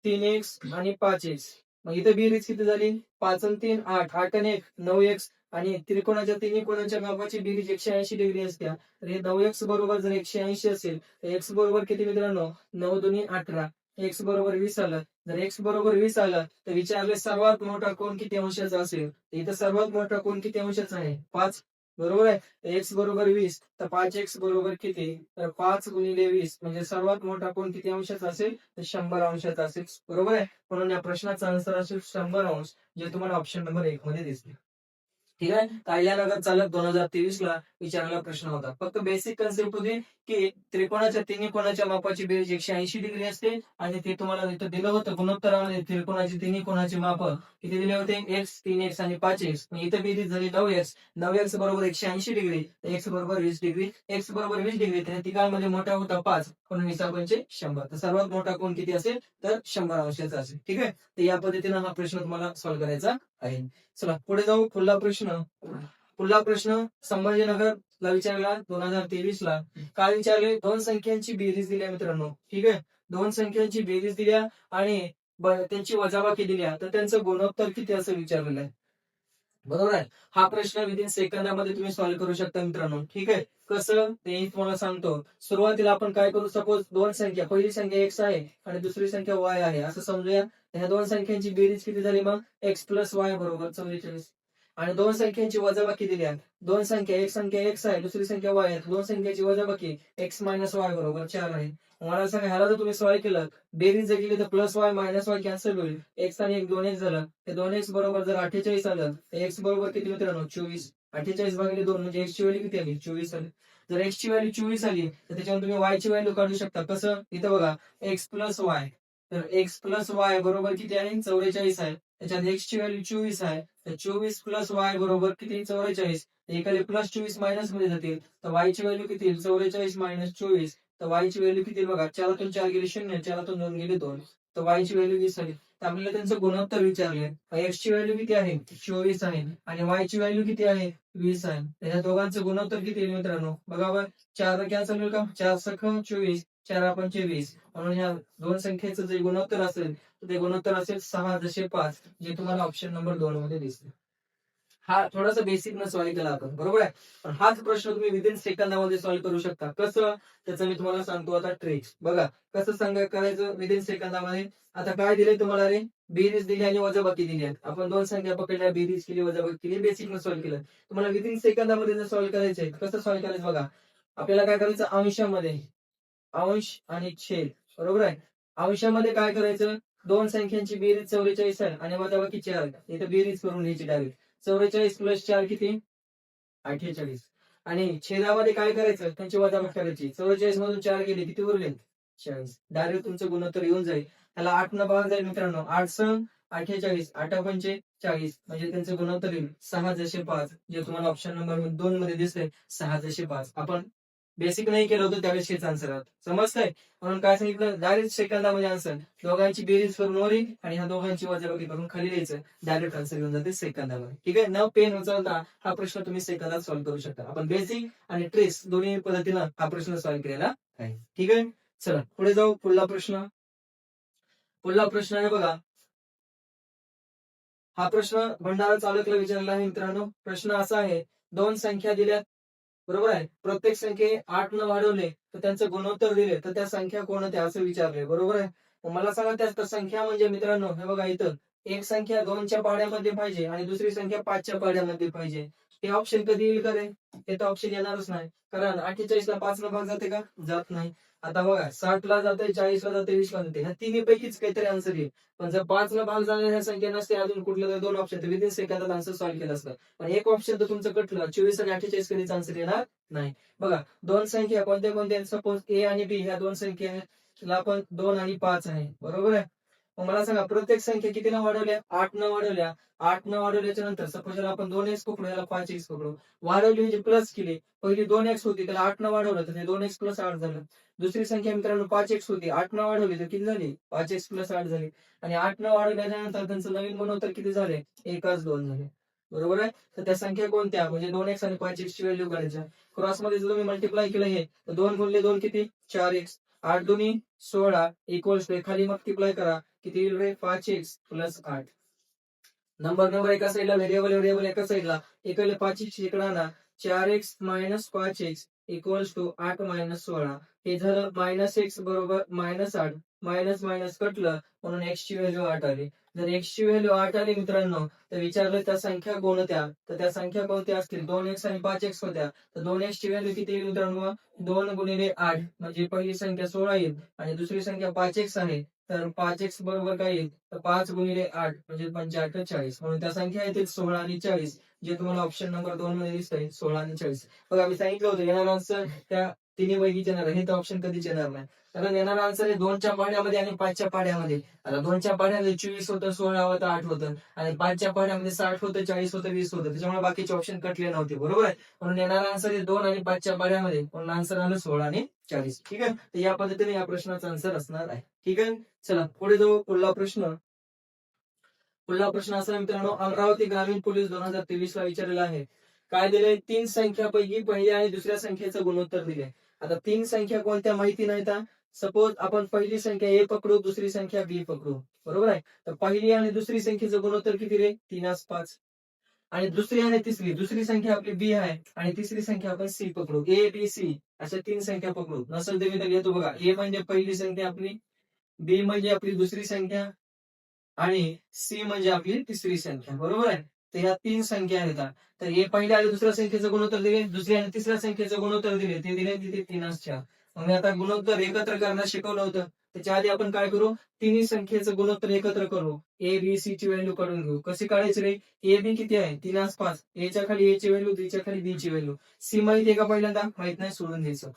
3x आणि 5x. मग इथं बेरीज किती झाली, 5 आणि 3 8, 8 आणि 1 9x. आणि त्रिकोणाच्या तिन्ही कोणाच्या मापाची बेरीज 180 डिग्री असते. तर हे 9x बरोबर जर 180 असेल तर x बरोबर किती मित्रांनो, 9 दुनी 18. x बरोबर 20 आलं. जर x बरोबर 20 आलं तर विचारले सर्वात मोठा कोण किती अंशाचा असेल. इथं सर्वात मोठा कोण किती अंशाचा आहे, 5. बरोबर आहे. x बरोबर 20 तर 5x बरोबर किती, तर 5 गुणिले 20 म्हणजे सर्वात मोठा कोण किती अंशाचा असेल, तर 100 अंशाचा असेल. बरोबर आहे. म्हणून या प्रश्नाचा आन्सर असेल 100 अंश, जे तुम्हाला ऑप्शन नंबर 1 मध्ये दिसते. ठीक आहे. अहिल्यानगर चालक 2023 ला विचारलेला प्रश्न होता. फक्त बेसिक कन्सेप्ट होती की त्रिकोणाच्या तिन्ही कोणाच्या मापाची बेरीज 180 डिग्री असते. आणि ते तुम्हाला इथं दिलं होतं गुणोत्तरामध्ये त्रिकोणाचे तिन्ही कोणाचे माप किती दिले होते, x 3x आणि 5x. इथं बेरीज झाली 9x. 9x बरोबर 180 डिग्री, x बरोबर 20 डिग्री. x बरोबर 20 डिग्री, तर तिघांमध्ये मोठा होता 5, म्हणून 20 100. तर सर्वात मोठा कोण किती असेल, तर 100 अंशाचा असेल. ठीक आहे. तर या पद्धतीनं हा प्रश्न तुम्हाला सॉल्व्ह करायचा आहे. चला पुढे जाऊ. पुढला प्रश्न संभाजीनगरला विचारला 2023 ला. काय विचारले, दोन संख्यांची बेरीज दिल्या मित्रांनो. ठीक आहे. दोन संख्यांची बेरीज दिल्या आणि त्यांची वजाबाकी दिल्या, तर त्यांचं गुणोत्तर किती असं विचारलेलं आहे. बरोबर आहे. हा प्रश्न विदिन सेकंदामध्ये तुम्ही सॉल्व्ह करू शकता मित्रांनो. ठीक आहे. कसं ते तुम्हाला सांगतो. सुरुवातीला आपण काय करू, सपोज दोन संख्या, पहिली संख्या x आहे आणि दुसरी संख्या y आहे असं समजूया. ह्या दोन संख्यांची बेरीज किती झाली मग, x प्लस y बरोबर 44. आणि दोन संख्यांची वजाबाकी दिल्या. दोन संख्या, एक संख्या x आहे, दुसरी संख्या y आहे. दोन संख्येची वजाबाकी x मायनस y बरोबर 4 आहे. मला सांगा, ह्याला जर तुम्ही सॉल्व्ह केलं, बेरीज जर केली तर plus y minus y cancel होईल. x आणि 1 2x झालं. ते 2x बरोबर जर 48 आलं तर x बरोबर किती मित्रांनो, 24. 48 भागिले 2 म्हणजे x ची व्हॅल्यू किती आली, 24 आली. जर x ची व्हॅल्यू 24 आली तर त्याच्यावर तुम्ही y ची व्हॅल्यू काढू शकता. कसं, इथं बघा x प्लस y. तर x प्लस y बरोबर किती आहे, 44 आहे. त्याच्यात x ची व्हॅल्यू 24 आहे. तर 24 प्लस y बरोबर किती, 44. एकाले प्लस 24 मायनस मध्ये जातील, तर y ची व्हॅल्यू किती, 44 मायनस 24. तर y ची व्हॅल्यू किती बघा, 4तून 4 गेली 0, 4तून 2 गेली 2. तर y ची व्हॅल्यू 20 आली. तर आपल्याला त्यांचं गुणोत्तर विचारले. x ची व्हॅल्यू किती आहे, 24 आहे. आणि y ची व्हॅल्यू किती आहे, 20 आहे. त्या दोघांचं गुणोत्तर किती आहे मित्रांनो, बघा बरं. 4 कॅन्सल होईल का, 4 सख 24, 4 पंचे 20. म्हणून या दोन संख्येचं जे गुणोत्तर असेल ते गुणोत्तर असेल 6/5, जे तुम्हाला ऑप्शन नंबर 2 मध्ये दिसते. हा थोडासा बेसिक न सॉल्व्ह केला आपण. बरोबर आहे. पण हाच प्रश्न तुम्ही विदिन सेकंदामध्ये सॉल्व्ह करू शकता. कसं, त्याचं मी तुम्हाला सांगतो आता ट्रिक्स. बघा कसं करायचं विदिन सेकंदामध्ये. आता काय दिले तुम्हाला रे, बेरीज दिली आणि वजाबाकी दिली आहे. आपण दोन संख्या पकडल्या, बेरीज केली, वजाबाकी केली, बेसिक न सॉल्व्ह केलं. तुम्हाला विदिन सेकंदामध्ये जर सॉल्व्ह करायचंय, कसं सॉल्व्ह करायचं बघा. आपल्याला काय करायचं, अंशामध्ये अंश आणि छेद. बरोबर आहे. अंशामध्ये काय करायचं, दोन संख्यांची बेरीज 44 आहे आणि वजाबाकी 4. इथं बेरीज करून घ्यायची डायरेक्ट. 44 प्लस 4 किती, 48. आणि छेदामध्ये काय करायचं, त्यांची वजाबाकी करायची. 44 मधून 4 गेले, किती उरले, 40. डायरेक्ट तुमचं गुणोत्तर येऊन जाईल. त्याला 8 न भाग जाईल मित्रांनो. 8 सं 48, 8 पंचे 40, म्हणजे त्यांचं गुणोत्तर येईल 6/5, जे तुम्हाला ऑप्शन नंबर 2 मध्ये दिसतंय 6/5. आपण बेसिक नाही केलं होतं त्यावेळेस हेच आन्सर आहे. समजतंय. म्हणून काय सांगितलं, डायरेक्ट सेकंदामध्ये आन्सर. दोघांची बेरीज करून वर येईल आणि ह्या दोघांची वजाबाकी करून खाली द्यायचं. डायरेक्ट आन्सर येऊन जाते सेकंदामध्ये. ठीक आहे. न पेन उचलता हा प्रश्न तुम्ही सेकंदात सॉल्व्ह करू शकता. आपण बेसिक आणि ट्रेस दोन्ही पद्धतीनं हा प्रश्न सॉल्व्ह केलेला आहे. ठीक आहे. चला पुढे जाऊ. पुढला प्रश्न आहे बघा. हा प्रश्न भंडारा चालकला विचारला आहे मित्रांनो. प्रश्न असा आहे, दोन संख्या दिल्या बरोबर आहे. प्रत्येक संख्ये 8 न वाढवले तर त्यांचं गुणोत्तर दिले तर त्या संख्या कोणत्या असं विचारले. बरोबर आहे. मग मला सांगा त्या संख्या म्हणजे मित्रांनो हे बघा इथं एक संख्या 2च्या पाढ्यामध्ये पाहिजे आणि दुसरी संख्या 5च्या पाढ्यामध्ये पाहिजे. हे ऑप्शन कधी येईल का रे? हे तर ऑप्शन येणारच नाही. कारण 48 ला 5 न भाग जाते का? जात नाही. आता बघा 60 ला जाते, 40 ला जाते, 20 ला जाते. ह्या तिन्ही पैकीच काहीतरी आन्सर येईल. पण जर 5 न भाग जाणाऱ्या ह्या संख्या नसते अजून कुठलं तरी 2 ऑप्शन तर विदिन सेकंदात आन्सर सॉल्व्ह केलं असतं. पण एक ऑप्शन तर तुमचं कटलं. 24 आणि 48 कधीच आन्सर येणार नाही. बघा दोन संख्या कोणत्या कोणत्या सपोज ए आणि बी ह्या दोन संख्या आहेत. आपण 2 आणि 5 आहे. बरोबर आहे. मग मला सांगा प्रत्येक संख्या किती न वाढवल्या? 8 न वाढवल्या. 8 न वाढवल्याच्या नंतर सपोज आपण 2x पकडू याला 5x पकडू. वाढवली म्हणजे प्लस केली. पहिली 2x होती त्याला 8 न वाढवलं तर ते 2x प्लस 8 झालं. दुसरी संख्या मित्रांनो 5x होती. 8 न वाढवली तर किती झाली? 5x प्लस 8 झाली. आणि 8 न वाढवल्याच्या नंतर त्यांचं नवीन गुणोत्तर किती झाले? 1+2 झाले. बरोबर आहे. तर त्या संख्या कोणत्या? म्हणजे 2x आणि 5x ची व्हॅल्यू काढायच्या. क्रॉस मध्ये जर तुम्ही मल्टिप्लाय केलं हे तर 2 गुणिले 2 किती? 4x. 8 दुनी 16 इक्वल्स खाली मल्टिप्लाय करा. किती येईल रे? 5x plus 8. नंबर एका साईडला व्हेरिएबल एका साईडला. इकडे 5x इकडे आणा. 4x minus 5x equals to 8 minus 16. हे झालं मायनस x बरोबर मायनस 8. मायनस मायनस कटलं म्हणून x ची व्हॅल्यू 8 आली. जर x ची व्हॅल्यू 8 आली मित्रांनो तर विचारलं त्या संख्या कोणत्या? तर त्या संख्या कोणत्या असतील? 2x आणि 5x होत्या. तर 2x ची व्हॅल्यू किती येईल मित्रांनो? 2 गुणिले 8 म्हणजे पहिली संख्या 16 येईल आणि दुसरी संख्या 5x आहे. तर 5x बरोबर काय येईल? तर 5 गुणिले 8 म्हणजे 5 40. म्हणून त्या संख्या येतील 16 आणि 40. जे तुम्हाला ऑप्शन नंबर 2 मध्ये दिसतंय 16 आणि 40. बघा मी सांगितलं होतं येणार आन्सर त्या तिन्ही पैकीच येणार आहे. हे तर ऑप्शन कधीच येणार नाही. कारण येणार आन्सर आहे 2च्या पाढ्यामध्ये आणि 5च्या पाढ्यामध्ये. आता 2च्या पाढ्यामध्ये 24 होतं, 16 होतं, 8 होतं आणि 5च्या पाढ्यामध्ये 60 होतं, 40 होतं, 20 होतं. त्याच्यामुळे बाकीचे ऑप्शन कटले नव्हते. बरोबर आहे. म्हणून येणार आन्सर आहे 2 आणि 5च्या पाढ्यामध्ये. म्हणून आन्सर आलं 16 आणि 40. ठीक आहे. तर या पद्धतीने या प्रश्नाचा आन्सर असणार आहे. ठीक आहे. चला पुढे जाऊ. पुढला प्रश्न असा मित्रांनो अमरावती ग्रामीण पोलीस 2023 ला विचारलेला आहे. काय दिलंय? 3 संख्यापैकी पहिल्या आणि दुसऱ्या संख्येचं गुणोत्तर दिले. आता 3 संख्या कोणत्या माहिती नाहीत. सपोज आपण पहिली संख्या ए पकडू, दुसरी संख्या बी पकडू. बरोबर आहे. तर पहिली आणि दुसरी संख्येचं गुणोत्तर किती रे? 3:5. आणि दुसरी आणि तिसरी दुसरी संख्या आपली बी आहे आणि तिसरी संख्या आपण सी पकडू. ए बी सी अशा 3 संख्या पकडू. नसेल तर मी येतो बघा. ए म्हणजे पहिली संख्या आपली, बी म्हणजे आपली दुसरी संख्या आणि सी म्हणजे आपली तिसरी संख्या. बरोबर आहे. तर ह्या 3 संख्या आहेत. तर हे पहिल्या आणि दुसऱ्या संख्येचं गुणोत्तर दिले, दुसऱ्या आणि तिसऱ्या संख्येचं गुणोत्तर दिले. ते दिले तिथे 3:4. मग मी आता गुणोत्तर एकत्र करण्यास शिकवलं होतं. त्याच्या आधी आपण काय करू? तिन्ही संख्येचं गुणोत्तर एकत्र करू. ए बी सी ची व्हॅल्यू काढून घेऊ. कशी काढायची रे? ए बी किती आहे? 3:5. एच्या खाली ए ची व्हॅल्यू, बीच्या खाली बी ची व्हॅल्यू. सी माहिती आहे का पहिल्यांदा? माहित नाही, सोडून द्यायचं.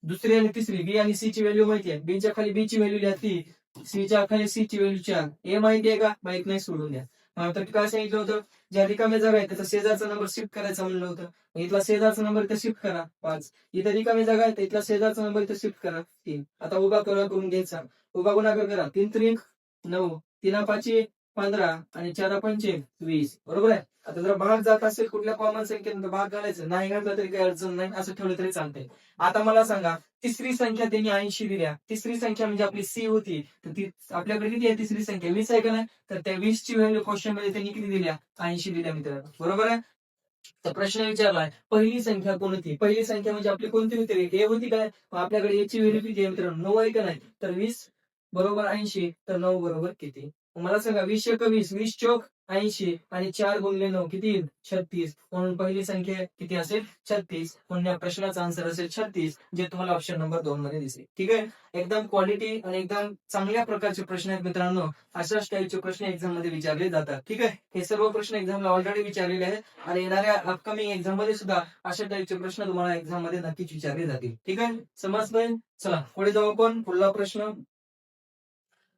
दुसरी आणि तिसरी बी आणि सी ची व्हॅल्यू माहिती आहे. बीच्या खाली बी ची व्हॅल्यू लिहा 3. सीच्या खाली सी ची व्हॅल्यू 4. ए माहिती आहे का? माहित नाही, सोडून द्या. तर काय सांगितलं होतं? ज्या रिकाम्या जागा आहेत त्याचा शेजारचा नंबर शिफ्ट करायचा म्हणलं होतं. इथला शेजारचा नंबर इथं शिफ्ट करा 5. इथं रिकामी जागा आहे तर इथला शेजारचा नंबर इथं शिफ्ट करा 3. आता उभा करून घ्यायचा. उभा गुणाकार करा. 3 त्रिक 9, 3 5 15 आणि 4 पंचे 20. बरोबर आहे. आता जर भाग जात असेल कुठल्या कॉमन संख्येनंतर भाग घालायचं, नाही घातलं तरी काही अडचण नाही, असं ठेवलं तरी चालतंय. आता मला सांगा तिसरी संख्या त्यांनी 80 दिल्या. तिसरी संख्या म्हणजे आपली सी होती. तर ती आपल्याकडे किती आहे? तिसरी संख्या 20 आहे का नाही? तर त्या 20 ची व्हॅल्यू क्वेश्चन मध्ये त्यांनी किती दिल्या? 80 दिल्या मित्रांनो. बरोबर आहे. तर प्रश्न विचारलाय पहिली संख्या कोणती? पहिली संख्या म्हणजे आपली कोणती होती रे? ए होती काय? आपल्याकडे ए ची व्हॅल्यू किती आहे मित्रांनो? 9 आहे का नाही? तर 20 बरोबर 80 तर 9 बरोबर किती? मला सांगा 20 × 20 20 चौक 80 आणि 4 गुणिले 9 किती येईल? 36. म्हणून पहिली संख्या किती असेल? 36. म्हणून या प्रश्नाचा आन्सर असेल 36, जे तुम्हाला ऑप्शन नंबर 2 मध्ये दिसेल. ठीक आहे. एकदम क्वालिटी आणि एकदम चांगल्या प्रकारचे प्रश्न आहेत मित्रांनो. अशाच टाईपचे प्रश्न एक्झाम मध्ये विचारले जातात. ठीक आहे. हे सर्व प्रश्न एक्झामला ऑलरेडी विचारलेले आहेत आणि येणाऱ्या अपकमिंग एक्झाम मध्ये सुद्धा अशा टाईपचे प्रश्न तुम्हाला एक्झाम मध्ये नक्कीच विचारले जातील. ठीक आहे. समजतंय? चला पुढे जाऊ आपण. पुढला प्रश्न.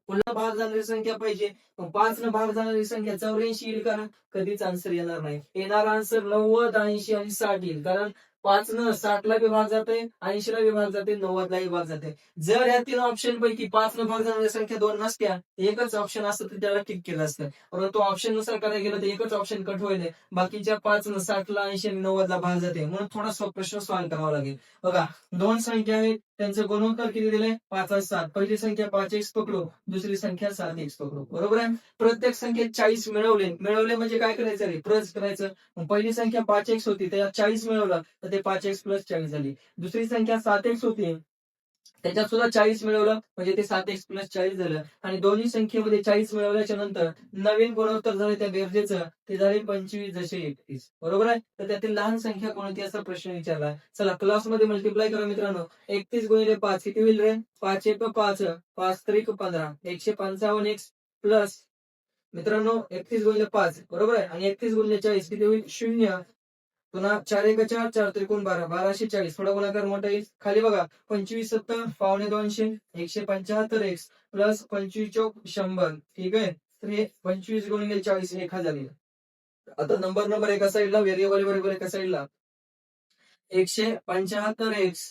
पुन्हा भाग जाणारी संख्या पाहिजे. 5 न भाग जाणारी संख्या 84 येईल का? कधीच आन्सर येणार नाही. येणार आन्सर 90, 80 आणि 60 येईल. कारण 5 न 60 ला विभाग जाते, 80 ला विभाग जाते, 90 ला विभाग जाते. जर या 3 ऑप्शन पैकी 5 न भाग जाणारी संख्या 2 नसत्या, एकच ऑप्शन असतं तर त्याला टिक केलं असतं. परंतु ऑप्शन नुसार करायला गेलं तर एकच ऑप्शन कट होईल. बाकीच्या 5 न 60 ला, 80 आणि 90 ला भाग जाते. म्हणून थोडा प्रश्न सॉल्व्ह करावा लागेल. बघा 2 संख्या आहेत, त्यांचं गुणोत्तर किती दिले? 5 7. पहिली संख्या 5x पकडू, दुसरी संख्या 7x पकडू. बरोबर आहे. प्रत्येक संख्येत 40 मिळवले म्हणजे काय करायचं रे? प्लस करायचं. पहिली संख्या 5x होती त्याच्यात 40 मिळवलं तर ते 5x प्लस 40 झाली. दुसरी संख्या 7x होती, त्याच्यात सुद्धा 40 मिळवलं म्हणजे ते 7x प्लस 40 झालं. आणि दोन्ही संख्येमध्ये 40 मिळवल्याच्या नंतर नवीन गुणोत्तर झालं त्या बेरजेचं, ते झाले 25 जसे 31. बरोबर आहे. तर त्यातील लहान संख्या कोणती असा प्रश्न विचारला. चला क्लासमध्ये मल्टिप्लाय करा मित्रांनो. 31 गुणिले 5 किती होईल रे? 5 एक 5, 5 त्रिक 15, 155x प्लस मित्रांनो 31 गुणिले 5 बरोबर आहे. आणि 31 गुणिले 40 किती होईल? 0. पुन्हा 4 एक 4, 4 त्रिकोण 12, 1240. थोडा गुणाकार मोठा येईल. खाली बघा 25 70 पावणे 200, 175x प्लस 25 चौक 100. ठीक आहे. तर हे 25 गुणिले 40 1000 येईल. आता नंबर एका साईडला, व्हेरिएबल बरोबर एका साईडला 175x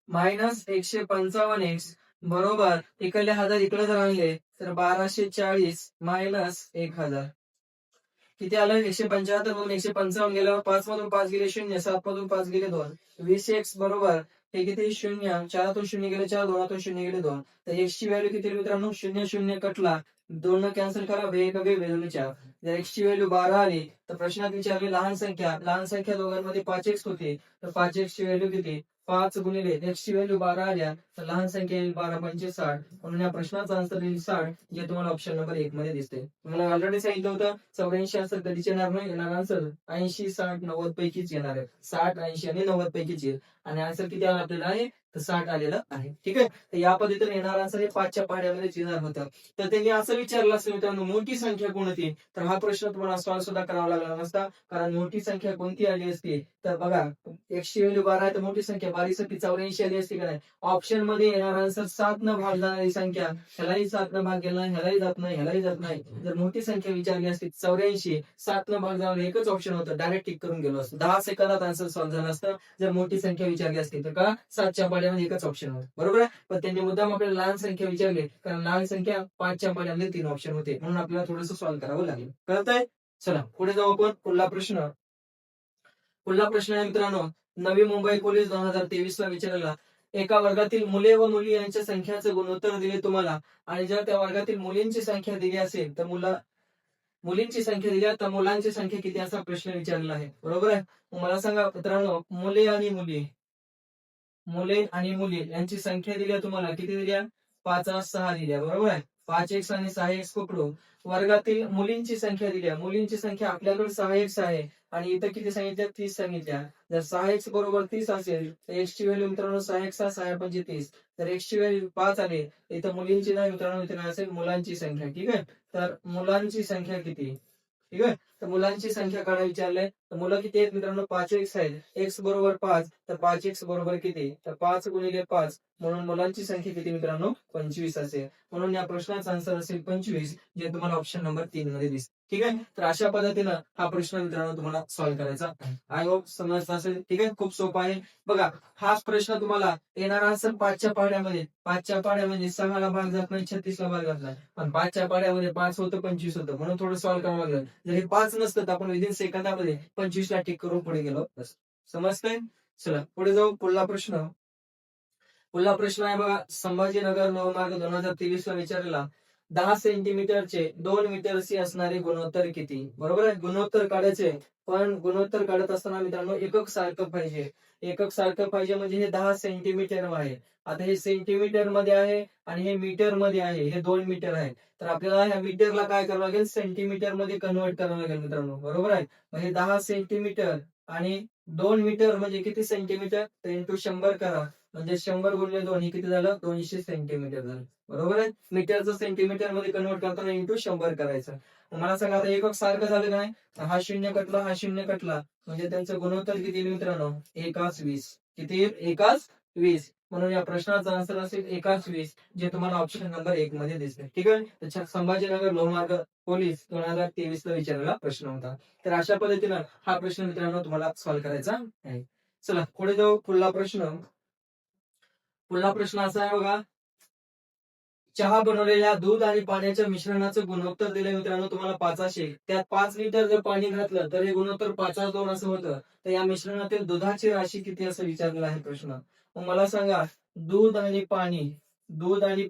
मायनस 155x बरोबर इकडले 1000 इकडे जर आणले तर 1240 मायनस 1000 किती आलं? 175 मधून 155 गेल्यावर 5 मधून 5 गेले 0, 7 मधून 5 गेले 2, 20x बरोबर हे किती? 0, 4 0 गेले 4, 2 0 गेले 2. तर x ची व्हॅल्यू किती मित्रांनो? 0 0 कटला, 2 कॅन्सल करा, वेग 4. जर x ची व्हॅल्यू 12 आली तर प्रश्नात विचारली लहान संख्या दोघांमध्ये 5x होती, तर 5x ची व्हॅल्यू किती? 5 गुणिले x ची व्हॅल्यू 12 आल्या तर लहान संख्या येईल 12 पंचे 60. म्हणून या प्रश्नाचा आन्सर येईल 60, जे तुम्हाला ऑप्शन नंबर 1 मध्ये दिसते. तुम्हाला ऑलरेडी सांगितलं होतं 84 आन्सर कधीच येणार नाही, येणार आन्सर 80 60 90 पैकीच येणार आहे. 60 80 आणि 90 पैकीच येईल. आणि आन्सर किती आला आपल्याला आहे? तर 60 आलेलं आहे. ठीक आहे. तर या पद्धतीने येणार आन्सर हे 5च्या पाढ्यामध्ये येणार होतं. तर त्यांनी असं विचारलं असतं मित्रांनो, मोठी संख्या कोणती? तर हा प्रश्न तुम्हाला सॉल्व्ह सुद्धा करावा लागला नसता, कारण मोठी संख्या कोणती आली असती? तर बघा x ची व्हॅल्यू 12 आहे तर मोठी संख्या 12 84 आली असती का नाही? ऑप्शन मध्ये येणार आन्सर 7 न भाग जाणारी संख्या, ह्यालाही 7 न भाग गेला, ह्यालाही जात नाही, ह्यालाही जात नाही. जर मोठी संख्या विचारली असती 84, 7 न भाग जाणार एकच ऑप्शन होतं, डायरेक्ट टिक करून गेलो असतो. 10 सेकंदात आन्सर सॉल्व्ह झालं असतं जर मोठी संख्या विचारली असती. तर का? 7च्या पाढ्यामध्ये एकच ऑप्शन होतं. बरोबर आहे. पण त्यांनी मुद्दाम आपल्याला लहान संख्या विचारली, कारण लहान संख्या 5च्या पाढ्यामध्ये 3 ऑप्शन होते, म्हणून आपल्याला थोडंसं सॉल्व्ह करावं लागेल. कळतंय? चला पुढे जाऊ आपण. पुढला प्रश्न आहे मित्रांनो, नवी मुंबई पोलीस 2023 ला विचारलेला. एका वर्गातील मुले व मुली यांच्या संख्याचं गुणोत्तर दिले तुम्हाला, आणि जर त्या वर्गातील मुलींची संख्या दिली असेल तर मुलींची संख्या दिली तर मुलांची संख्या किती असा प्रश्न विचारलेला आहे. बरोबर आहे. मला सांगा मित्रांनो, मुले आणि मुली यांची संख्या दिल्या तुम्हाला, किती दिल्या? 5 6 दिल्या. बरोबर आहे. 5x आणि 6x पकडू. वर्गातील मुलींची संख्या दिल्या, मुलींची संख्या आपल्याकडे 6x आहे आणि इथं किती सांगितल्या? 30 सांगितल्या. जर 6x बरोबर 30 असेल तर x ची व्हॅल्यू मित्रांनो 6x 6 म्हणजे 30. तर x ची व्हॅल्यू 5 आली, इथं मुलींची नाही मित्रांनो, इथे काय असेल? मुलांची संख्या. ठीक आहे. तर मुलांची संख्या किती? ठीक आहे. तर मुलांची संख्या काढा विचारलंय. तर मुलं किती आहेत मित्रांनो? 5x आहेत. x बरोबर 5, तर 5x बरोबर किती? तर 5 गुणिले 5, म्हणून मुलांची संख्या किती मित्रांनो? 25 असेल. म्हणून या प्रश्नाचा आन्सर असेल 25, जे तुम्हाला ऑप्शन नंबर 3 मध्ये दिसते. ठीक आहे. तर अशा पद्धतीनं हा प्रश्न मित्रांनो तुम्हाला सॉल्व्ह करायचा आहे. आय होप समजत असेल. ठीक आहे. खूप सोपा आहे. बघा हाच प्रश्न तुम्हाला येणार आन्सर 5च्या पाढ्यामध्ये, 5च्या पाढ्यामध्ये 6 ला भाग जात नाही, 36 ला भाग जात नाही, पण 5च्या पाढ्यामध्ये 5 होतं 25 होतं, म्हणून थोडं सॉल्व्ह करावं लागलं. जर हे 5 नसतं तर आपण विदिन सेकंदामध्ये 25 ला टिक करून पुढे गेलो. समजतंय? चला पुढे जाऊ. पुढला प्रश्न आहे बघा, संभाजीनगर नवमार्ग 2023 ला विचारलेला. 10 सेंटीमीटरचे 2 मीटरशी असणारे गुणोत्तर किती? बरोबर आहे. गुणोत्तर काढायचे, पण गुणोत्तर काढत असताना मित्रांनो एकक सारखं पाहिजे. एकक सारखं पाहिजे म्हणजे हे 10 सेंटीमीटर आहे. आता हे सेंटीमीटर मध्ये आहे आणि हे मीटर मध्ये आहे, हे 2 मीटर आहे. तर आपल्याला ह्या मीटरला काय करावं लागेल? सेंटीमीटर मध्ये कन्वर्ट करावं लागेल मित्रांनो. बरोबर आहे. मग हे 10 सेंटीमीटर आणि 2 मीटर म्हणजे किती सेंटीमीटर? तर इंटू 100 करा, म्हणजे 100 गुणिले 2 हे किती झालं? 200 सेंटीमीटर झालं. बरोबर आहे. मीटरचं सेंटीमीटर मध्ये कन्वर्ट करताना इंटू 100 करायचं. मला सांगा आता एकक सारखं झालं का नाही? हा 0 कटला, हा 0 कटला, म्हणजे त्यांचं गुणोत्तर किती येईल मित्रांनो? 1:20. किती येईल? 1:20. म्हणून या प्रश्नाचा आन्सर असेल 1:20, जे तुम्हाला ऑप्शन नंबर 1 मध्ये दिसते. ठीक आहे. त्याच्यात संभाजीनगर लोहमार्ग पोलीस 2023 ला विचारलेला प्रश्न होता. तर अशा पद्धतीनं हा प्रश्न मित्रांनो तुम्हाला सॉल्व्ह करायचा आहे. चला पुढे जाऊ. पुढला प्रश्न असा आहे बघा, चहा बनवलेल्या दूध आणि पाण्याच्या मिश्रणाचं गुणोत्तर दिलं मित्रांनो तुम्हाला 500. त्यात 5 लिटर जर पाणी घातलं तर हे गुणोत्तर 5:2 असं होतं. तर या मिश्रणातील दुधाची राशी किती असं विचारलेला आहे प्रश्न. मग मला सांगा, दूध आणि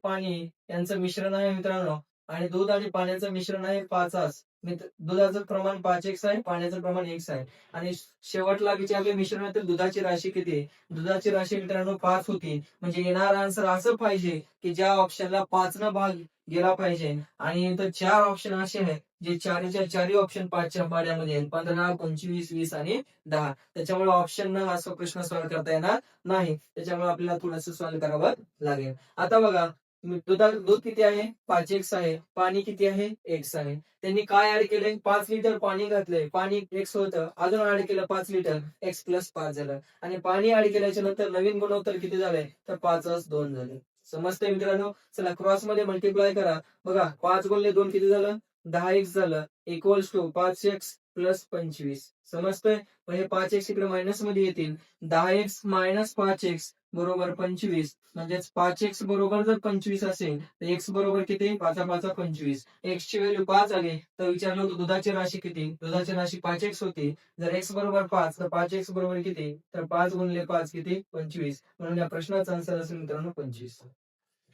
पाणी यांचं मिश्रण आहे मित्रांनो आणि दूध आणि पाण्याचं मिश्रण आहे 5 दुधाचं प्रमाण 5x आहे, पाण्याचं प्रमाण 1 आहे. आणि शेवटला विचारले मिश्रणातील दुधाची राशी किती आहे? दुधाची राशी मित्रांनो 5 होती. म्हणजे येणारा आन्सर असं पाहिजे की ज्या ऑप्शनला 5 न भाग गेला पाहिजे. आणि इथं 4 ऑप्शन असे आहेत जे चारीच्या चारी ऑप्शन 5च्या पाड्यामध्ये आहेत. 15, 25, 20 आणि 10. त्याच्यामुळे ऑप्शन न असा प्रश्न सॉल्व्ह करता येणार नाही. त्याच्यामुळे आपल्याला थोडंसं सॉल्व्ह करावं लागेल. आता बघा, दूध किती आहे? 5x आहे. पाणी किती आहे? x आहे. त्यांनी काय ऍड केलंय? 5 लिटर पाणी घातलंय. पाणी x होतं. अजून ऍड केलं 5 लिटर. x प्लस 5 झालं. आणि पाणी ऍड केल्याच्या नंतर नवीन गुणोत्तर किती झालंय? तर 5+2 झाले. समजतंय मित्रांनो? चला क्रॉस मध्ये मल्टिप्लाय करा. बघा 5 गुणिले 2 किती झालं? 10x झालं. Equals to 5x plus 25. समजतंय? मग हे 5x इकडे मायनस मध्ये येतील. 10x मायनस 5x बरोबर 25. म्हणजेच 5x बरोबर जर 25 असेल तर x बरोबर किती? 5 25. x ची व्हॅल्यू 5 आली तर विचारलं होतं दुधाची राशी किती? दुधाची राशी 5x होती. जर x बरोबर 5 तर 5x बरोबर किती? तर 5 गुणिले 5 किती? 25. म्हणून या प्रश्नाचा आन्सर असेल मित्रांनो 25.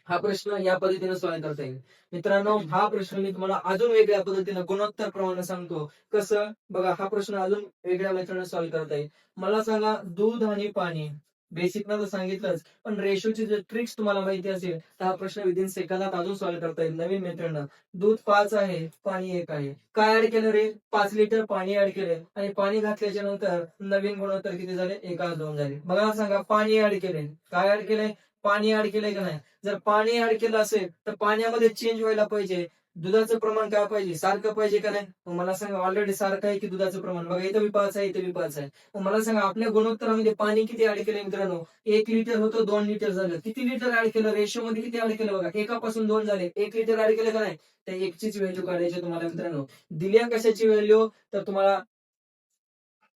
हा प्रश्न या पद्धतीने सॉल्व्ह करता येईल. मित्रांनो हा प्रश्न मी तुम्हाला अजून वेगळ्या पद्धतीने गुणोत्तर प्रमाणे सांगतो. कसं? बघा हा प्रश्न अजून वेगळ्या मेथडने सॉल्व्ह करता येईल. मला सांगा दूध आणि पाणी. बेसिक ना तर सांगितलंच, पण रेशोची जर ट्रिक्स तुम्हाला माहिती असेल तर हा प्रश्न विदिन सेकंदात अजून सॉल्व्ह करता येईल नवीन मेथडनं. दूध 5 आहे, पाणी 1 आहे. काय ऍड केलं रे? 5 लिटर पाणी ऍड केले आणि पाणी घातल्याच्या नंतर नवीन गुणोत्तर किती झाले? 1+2 झाले. मला सांगा पाणी ऍड केले. काय ऍड केले? पाणी ऍड केलंय का नाही? जर पाणी ऍड केलं असेल तर पाण्यामध्ये चेंज व्हायला पाहिजे. दुधाचं प्रमाण काय पाहिजे? सारखं पाहिजे का नाही? मग मला सांगा ऑलरेडी सारखं आहे की दुधाचं प्रमाण? बघा इथं बी 5 आहे, इथं बी 5 आहे. मग मला सांगा आपल्या गुणोत्तरामध्ये पाणी किती ऍड केलं मित्रांनो? 1 लिटर होतं, 2 लिटर झालं. किती लिटर ऍड केलं? रेशो मध्ये किती ऍड केलं? बघा एकापासून 2 झाले. 1 लिटर ऍड केलं का नाही? त्या एकचीच व्हॅल्यू काढायची तुम्हाला मित्रांनो. दिल्या कशाची व्हॅल्यू? तर तुम्हाला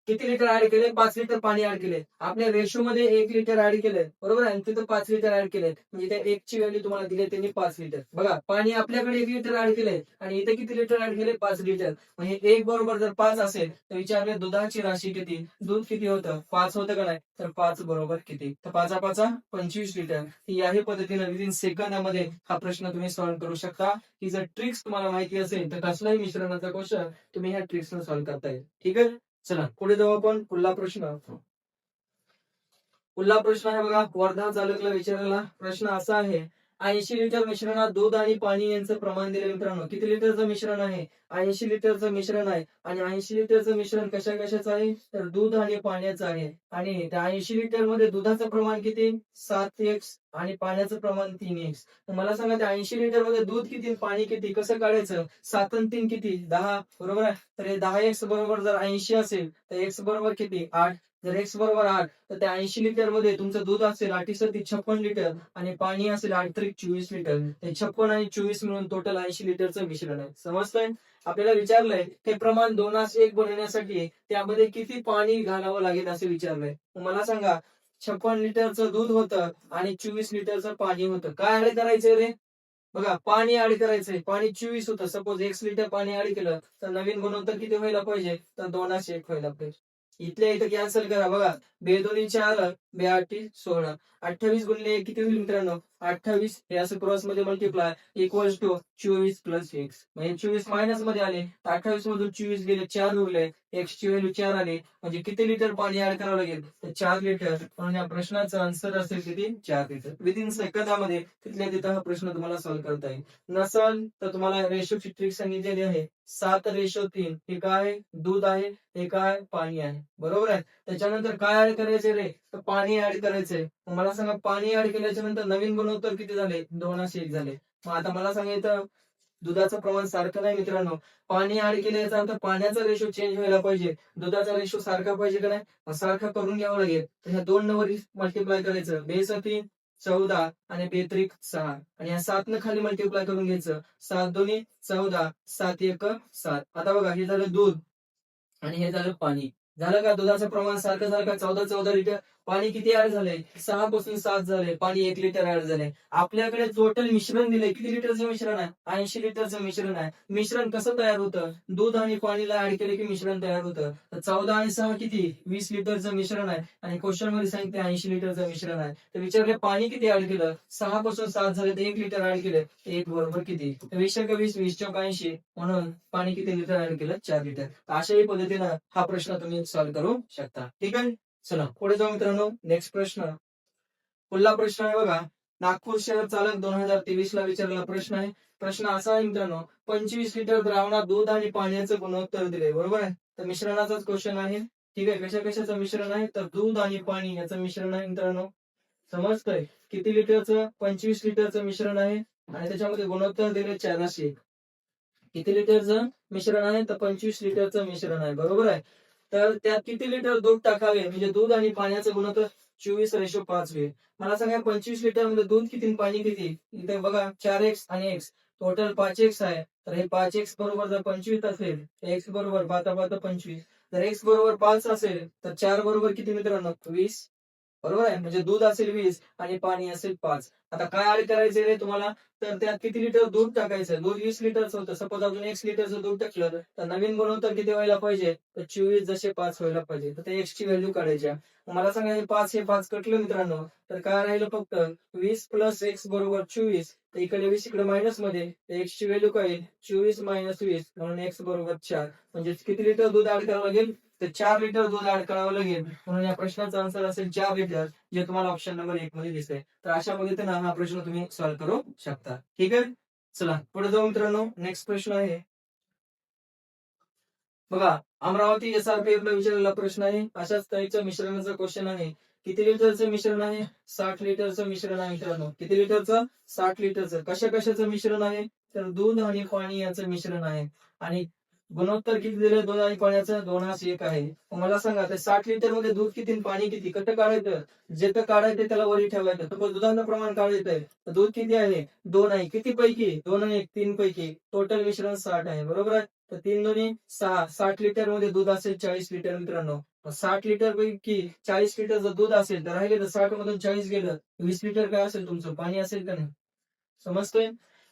किती लिटर ऍड केले? 5 लिटर पाणी ऍड केले. आपल्या रेशो मध्ये 1 लिटर ऍड केलंय बरोबर आहे. तिथं 5 लिटर ऍड केले. म्हणजे त्या 1 ची व्हॅल्यू तुम्हाला दिली त्यांनी 5 लिटर. बघा पाणी आपल्याकडे 1 लिटर ऍड केलंय आणि इथे किती लिटर ऍड केले? 5 लिटर. म्हणजे 1 बरोबर जर 5 असेल तर विचारले दुधाची राशी किती? दूध किती होतं? 5 होतं का नाही? तर 5 बरोबर किती? तर 5 25 लिटर. याही पद्धतीने विदिन सेकंदामध्ये हा प्रश्न तुम्ही सॉल्व्ह करू शकता. ही जर ट्रिक्स तुम्हाला माहिती असेल तर कसलाही मिश्रणाचा क्वेश्चन तुम्ही ह्या ट्रिक्स सॉल्व्ह करता येईल. ठीक आहे. चला पुढे जाऊ आपण. पुढला प्रश्न. पुढला प्रश्न आहे बघा, वर्धा चालकला विचारलेला प्रश्न असा आहे. 80 लिटर मिश्रणात दूध आणि पाणी यांचं प्रमाण दिले मित्रांनो. किती लिटरचं मिश्रण आहे? 80 लिटरचं मिश्रण आहे. आणि 80 लिटरचं मिश्रण कशा कशाचं आहे? तर दूध आणि पाण्याचं आहे. आणि त्या 80 लिटर मध्ये दुधाचं प्रमाण किती? 7x आणि पाण्याचं प्रमाण 3x. तर मला सांगा त्या 80 लिटर मध्ये दूध किती पाणी किती? कसं काढायचं? 7 आणि 3 किती? 10 बरोबर आहे. तर हे 10x बरोबर जर 80 असेल तर x बरोबर किती? 8. जर x बरोबर 8 तर त्या 80 लिटर मध्ये तुमचं दूध असेल 56 लिटर आणि पाणी असेल 24 लिटर. ते 56 आणि 24 मिळून टोटल 80 लिटरचं मिश्रण आहे. समजतंय? आपल्याला विचारलंय हे प्रमाण 2:1 बनवण्यासाठी त्यामध्ये किती पाणी घालावं लागेल असे विचारलंय. मला सांगा 56 लिटरचं दूध होतं आणि 24 लिटरचं पाणी होतं. काय ऍड करायचंय रे? बघा पाणी ऍड करायचंय. पाणी 24 होतं. सपोज 1 लिटर पाणी ऍड केलं तर नवीन गुणोत्तर किती व्हायला पाहिजे? तर 2:1 व्हायला पाहिजे. इथल्या इथं कॅन्सल करा. बघा बेदोनी 4 बेआठी 16. 28 गुणिले 1 किती होईल मित्रांनो? 28. हे असं क्रॉस मध्ये multiply equals to 24 plus X. म्हणजे 24 मायनस मध्ये आले तर 28 मधून 24 गेले 4 उरले. एक्स ची व्हॅल्यू 4 आली. म्हणजे किती लिटर पाणी ऍड करावं लागेल? तर 4 लिटर. म्हणून या प्रश्नाचं आन्सर असेल किती? 4 लिटर. विदिन सेकंदामध्ये तिथल्या तिथं हा प्रश्न तुम्हाला सॉल्व्ह करता येईल. नसल तर तुम्हाला रेशोची ट्रिक सांगितलेली आहे. 7:3. हे काय? दूध आहे. हे काय? पाणी आहे. बरोबर आहे. त्याच्यानंतर काय ऍड करायचे रे? तर पाणी ऍड करायचंय. मला सांगा पाणी ऍड केल्याच्या नंतर नवीन गुणोत्तर किती झाले? 2:1 झाले. मग आता मला सांगायचं दुधाचं प्रमाण सारखं नाही मित्रांनो. पाणी ऍड केल्याचा अर्थ पाण्याचा रेशो चेंज व्हायला पाहिजे. दुधाचा रेशो सारखा पाहिजे का नाही? मग सारखा करून घ्यावं लागेल. तर ह्या 2 वर मल्टिप्लाय करायचं. 2 14 आणि 2 6 आणि या 7 न खाली मल्टिप्लाय करून घ्यायचं. 7 2 14 7 1 7. आता बघा हे झालं दूध आणि हे झालं पाणी. झालं का? दुधाचं प्रमाण सारखं झालं का? 14 लिटर. पाणी किती ऍड झालंय? 6 पासून 7 झाले. पाणी 1 लिटर ऍड झाले. आपल्याकडे टोटल मिश्रण दिलंय. किती लिटरचं मिश्रण आहे? 80 लिटरचं मिश्रण आहे. मिश्रण कसं तयार होतं? दूध आणि पाणीला ऍड केले की मिश्रण तयार होतं. तर 14 आणि 6 किती? 20 लिटरचं मिश्रण आहे. आणि क्वेश्चन मध्ये सांगितले 80 लिटरचं मिश्रण आहे. तर विचारले पाणी किती ऍड केलं? 6 पासून 7 झाले तर 1 लिटर ऍड केलं. 1 बरोबर किती? 20 × 20 20 × 80. म्हणून पाणी किती लिटर ऍड केलं? 4 लिटर. अशाही पद्धतीनं हा प्रश्न तुम्ही सॉल्व्ह करू शकता. ठीक आहे. चला पुढे जाऊ मित्रांनो. नेक्स्ट प्रश्न. पुढला प्रश्न आहे बघा. नागपूर शहर चालक 2023 ला विचारलेला प्रश्न आहे. प्रश्न असा आहे मित्रांनो, 25 लिटर द्रावणात दूध आणि पाण्याचं गुणोत्तर दिले. बरोबर आहे. तर मिश्रणाचाच क्वेश्चन आहे. ठीक आहे. कशा कशाचं मिश्रण आहे? तर दूध आणि पाणी याचं मिश्रण आहे मित्रांनो. समजतंय? किती लिटरचं? 25 लिटरचं मिश्रण आहे आणि त्याच्यामध्ये गुणोत्तर दिले 400. किती लिटरचं मिश्रण आहे? तर 25 लिटरचं मिश्रण आहे. बरोबर आहे. तर त्यात किती लिटर दूध टाकावे? म्हणजे दूध आणि पाण्याचं गुणोत्तर 24:5 होईल. मला सांगा 25 लिटर मध्ये दूध किती आणि पाणी किती? इथे बघा 4x आणि x टोटल 5x आहे. तर हे 5x बरोबर जर 25 असेल तर x बरोबर पाता 25. जर x बरोबर 5 असेल तर 4 बरोबर किती मित्रांनो? 20. बरोबर आहे. म्हणजे दूध असेल 20 आणि पाणी असेल 5. आता काय ऍड करायचंय रे तुम्हाला? तर त्यात किती लिटर दूध टाकायचं? दूध 20 लिटरचं होतं. सपोज अजून 1 लिटरचं दूध टाकलं तर नवीन गुणोत्तर किती व्हायला पाहिजे? तर 24:5 व्हायला पाहिजे. तर त्या x ची व्हॅल्यू काढायच्या. मला सांगा हे 5 कटलं मित्रांनो. तर काय राहिलं फक्त 20 + x बरोबर 24. तर इकडे 20 इकडे मायनस मध्ये. तर x ची व्हॅल्यू काय येईल? 24 - 20 म्हणून x बरोबर 4. म्हणजे किती लिटर दूध ऍड करावं लागेल? तर 4 लिटर दूध ऍड करावं लागेल. म्हणून या प्रश्नाचा आन्सर असेल 4 लिटर, जे तुम्हाला ऑप्शन नंबर 1 मध्ये दिसतंय. तर अशा पद्धतीने हा प्रश्न तुम्ही सॉल्व्ह करू शकता. ठीक आहे. चला पुढे जाऊ मित्रांनो. नेक्स्ट प्रश्न आहे बघा. अमरावती SRPF ला विचारलेला प्रश्न आहे. अशाच टाईपचं मिश्रणाचा क्वेश्चन आहे. किती लिटरचं मिश्रण आहे? 60 लिटरचं मिश्रण आहे मित्रांनो. किती लिटरचं? 60 लिटरचं. कशा कशाचं मिश्रण आहे? तर दूध आणि पाणी याचं मिश्रण आहे. आणि गुणोत्तर किती दिले दूध आणि पाण्याचं? 2:1 आहे. मग मला सांगा ते 60 लिटर मध्ये दूध किती आणि पाणी किती? कसं काढायचं? जिथं काढायचं त्याला वरी ठेवायचं. सपोज दुधाचं प्रमाण काढायचंय तर दूध किती आहे? 2 आहे. किती पैकी? 2 आणि 1 3 पैकी. टोटल मिश्रण 60 आहे. बरोबर आहे. तर 3 दोन्ही 6. 60 लिटर मध्ये दूध असेल 40 लिटर मित्रांनो. 60 लिटर पैकी 40 लिटर जर दूध असेल तर राहिले तर 60 मधून 40 गेलं 20 लिटर काय असेल तुमचं? पाणी असेल का नाही? समजतोय?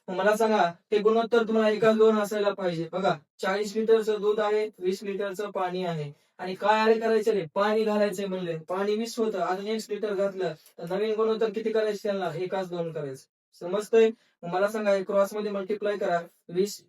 मग मला सांगा ते गुणोत्तर तुम्हाला 1:2 असायला पाहिजे. बघा 40 लिटरचं दूध आहे, 20 लिटरचं पाणी आहे. आणि काय ऍड करायचं रे? पाणी घालायचंय म्हणले. पाणी 20 होतं, अजून 1 लिटर घातलं तर नवीन गुणोत्तर किती करायचं त्यांना? 1:2 करायचं. समजतंय? मग मला सांगा क्रॉस मध्ये मल्टिप्लाय करा. 20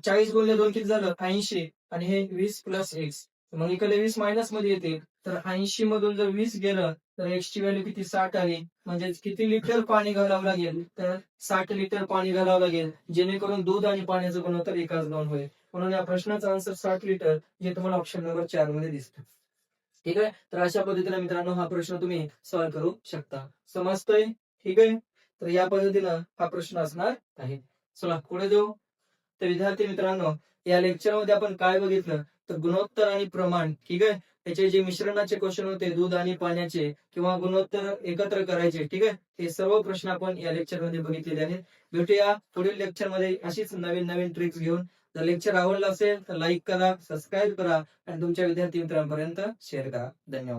40 गुणिले 2 किती झालं? 80. आणि हे 20 + x. मग इकडे 20 मायनस मध्ये येते. तर 80 मधून जर 20 गेलं तर x ची व्हॅल्यू किती? 60 आली. म्हणजे किती लिटर पाणी घालावं लागेल? तर 60 लिटर पाणी घालावं लागेल. जेणेकरून दूध आणि पाण्याचं गुणोत्तर 1:2 होईल. म्हणून या प्रश्नाचा आन्सर 60 लिटर, जे तुम्हाला ऑप्शन नंबर 4 मध्ये दिसतं. ठीक आहे. तर अशा पद्धतीने मित्रांनो हा प्रश्न तुम्ही सॉल्व्ह करू शकता. समजतंय? ठीक आहे. तर या पद्धतीनं हा प्रश्न असणार आहे. चला पुढे जाऊ. तर विद्यार्थी मित्रांनो, या लेक्चर मध्ये आपण काय बघितलं? तर गुणोत्तर आणि प्रमाण. ठीक आहे. त्याचे जे मिश्रणाचे क्वेश्चन होते दूध आणि पाण्याचे किंवा गुणोत्तर एकत्र करायचे. ठीक आहे. हे सर्व प्रश्न आपण या लेक्चर मध्ये बघितलेले आहेत. भेटूया पुढील लेक्चर मध्ये अशीच नवीन नवीन ट्रिक्स घेऊन. जर लेक्चर आवडलं असेल तर लाईक करा, सबस्क्राईब करा आणि तुमच्या विद्यार्थी मित्रांपर्यंत शेअर करा. धन्यवाद.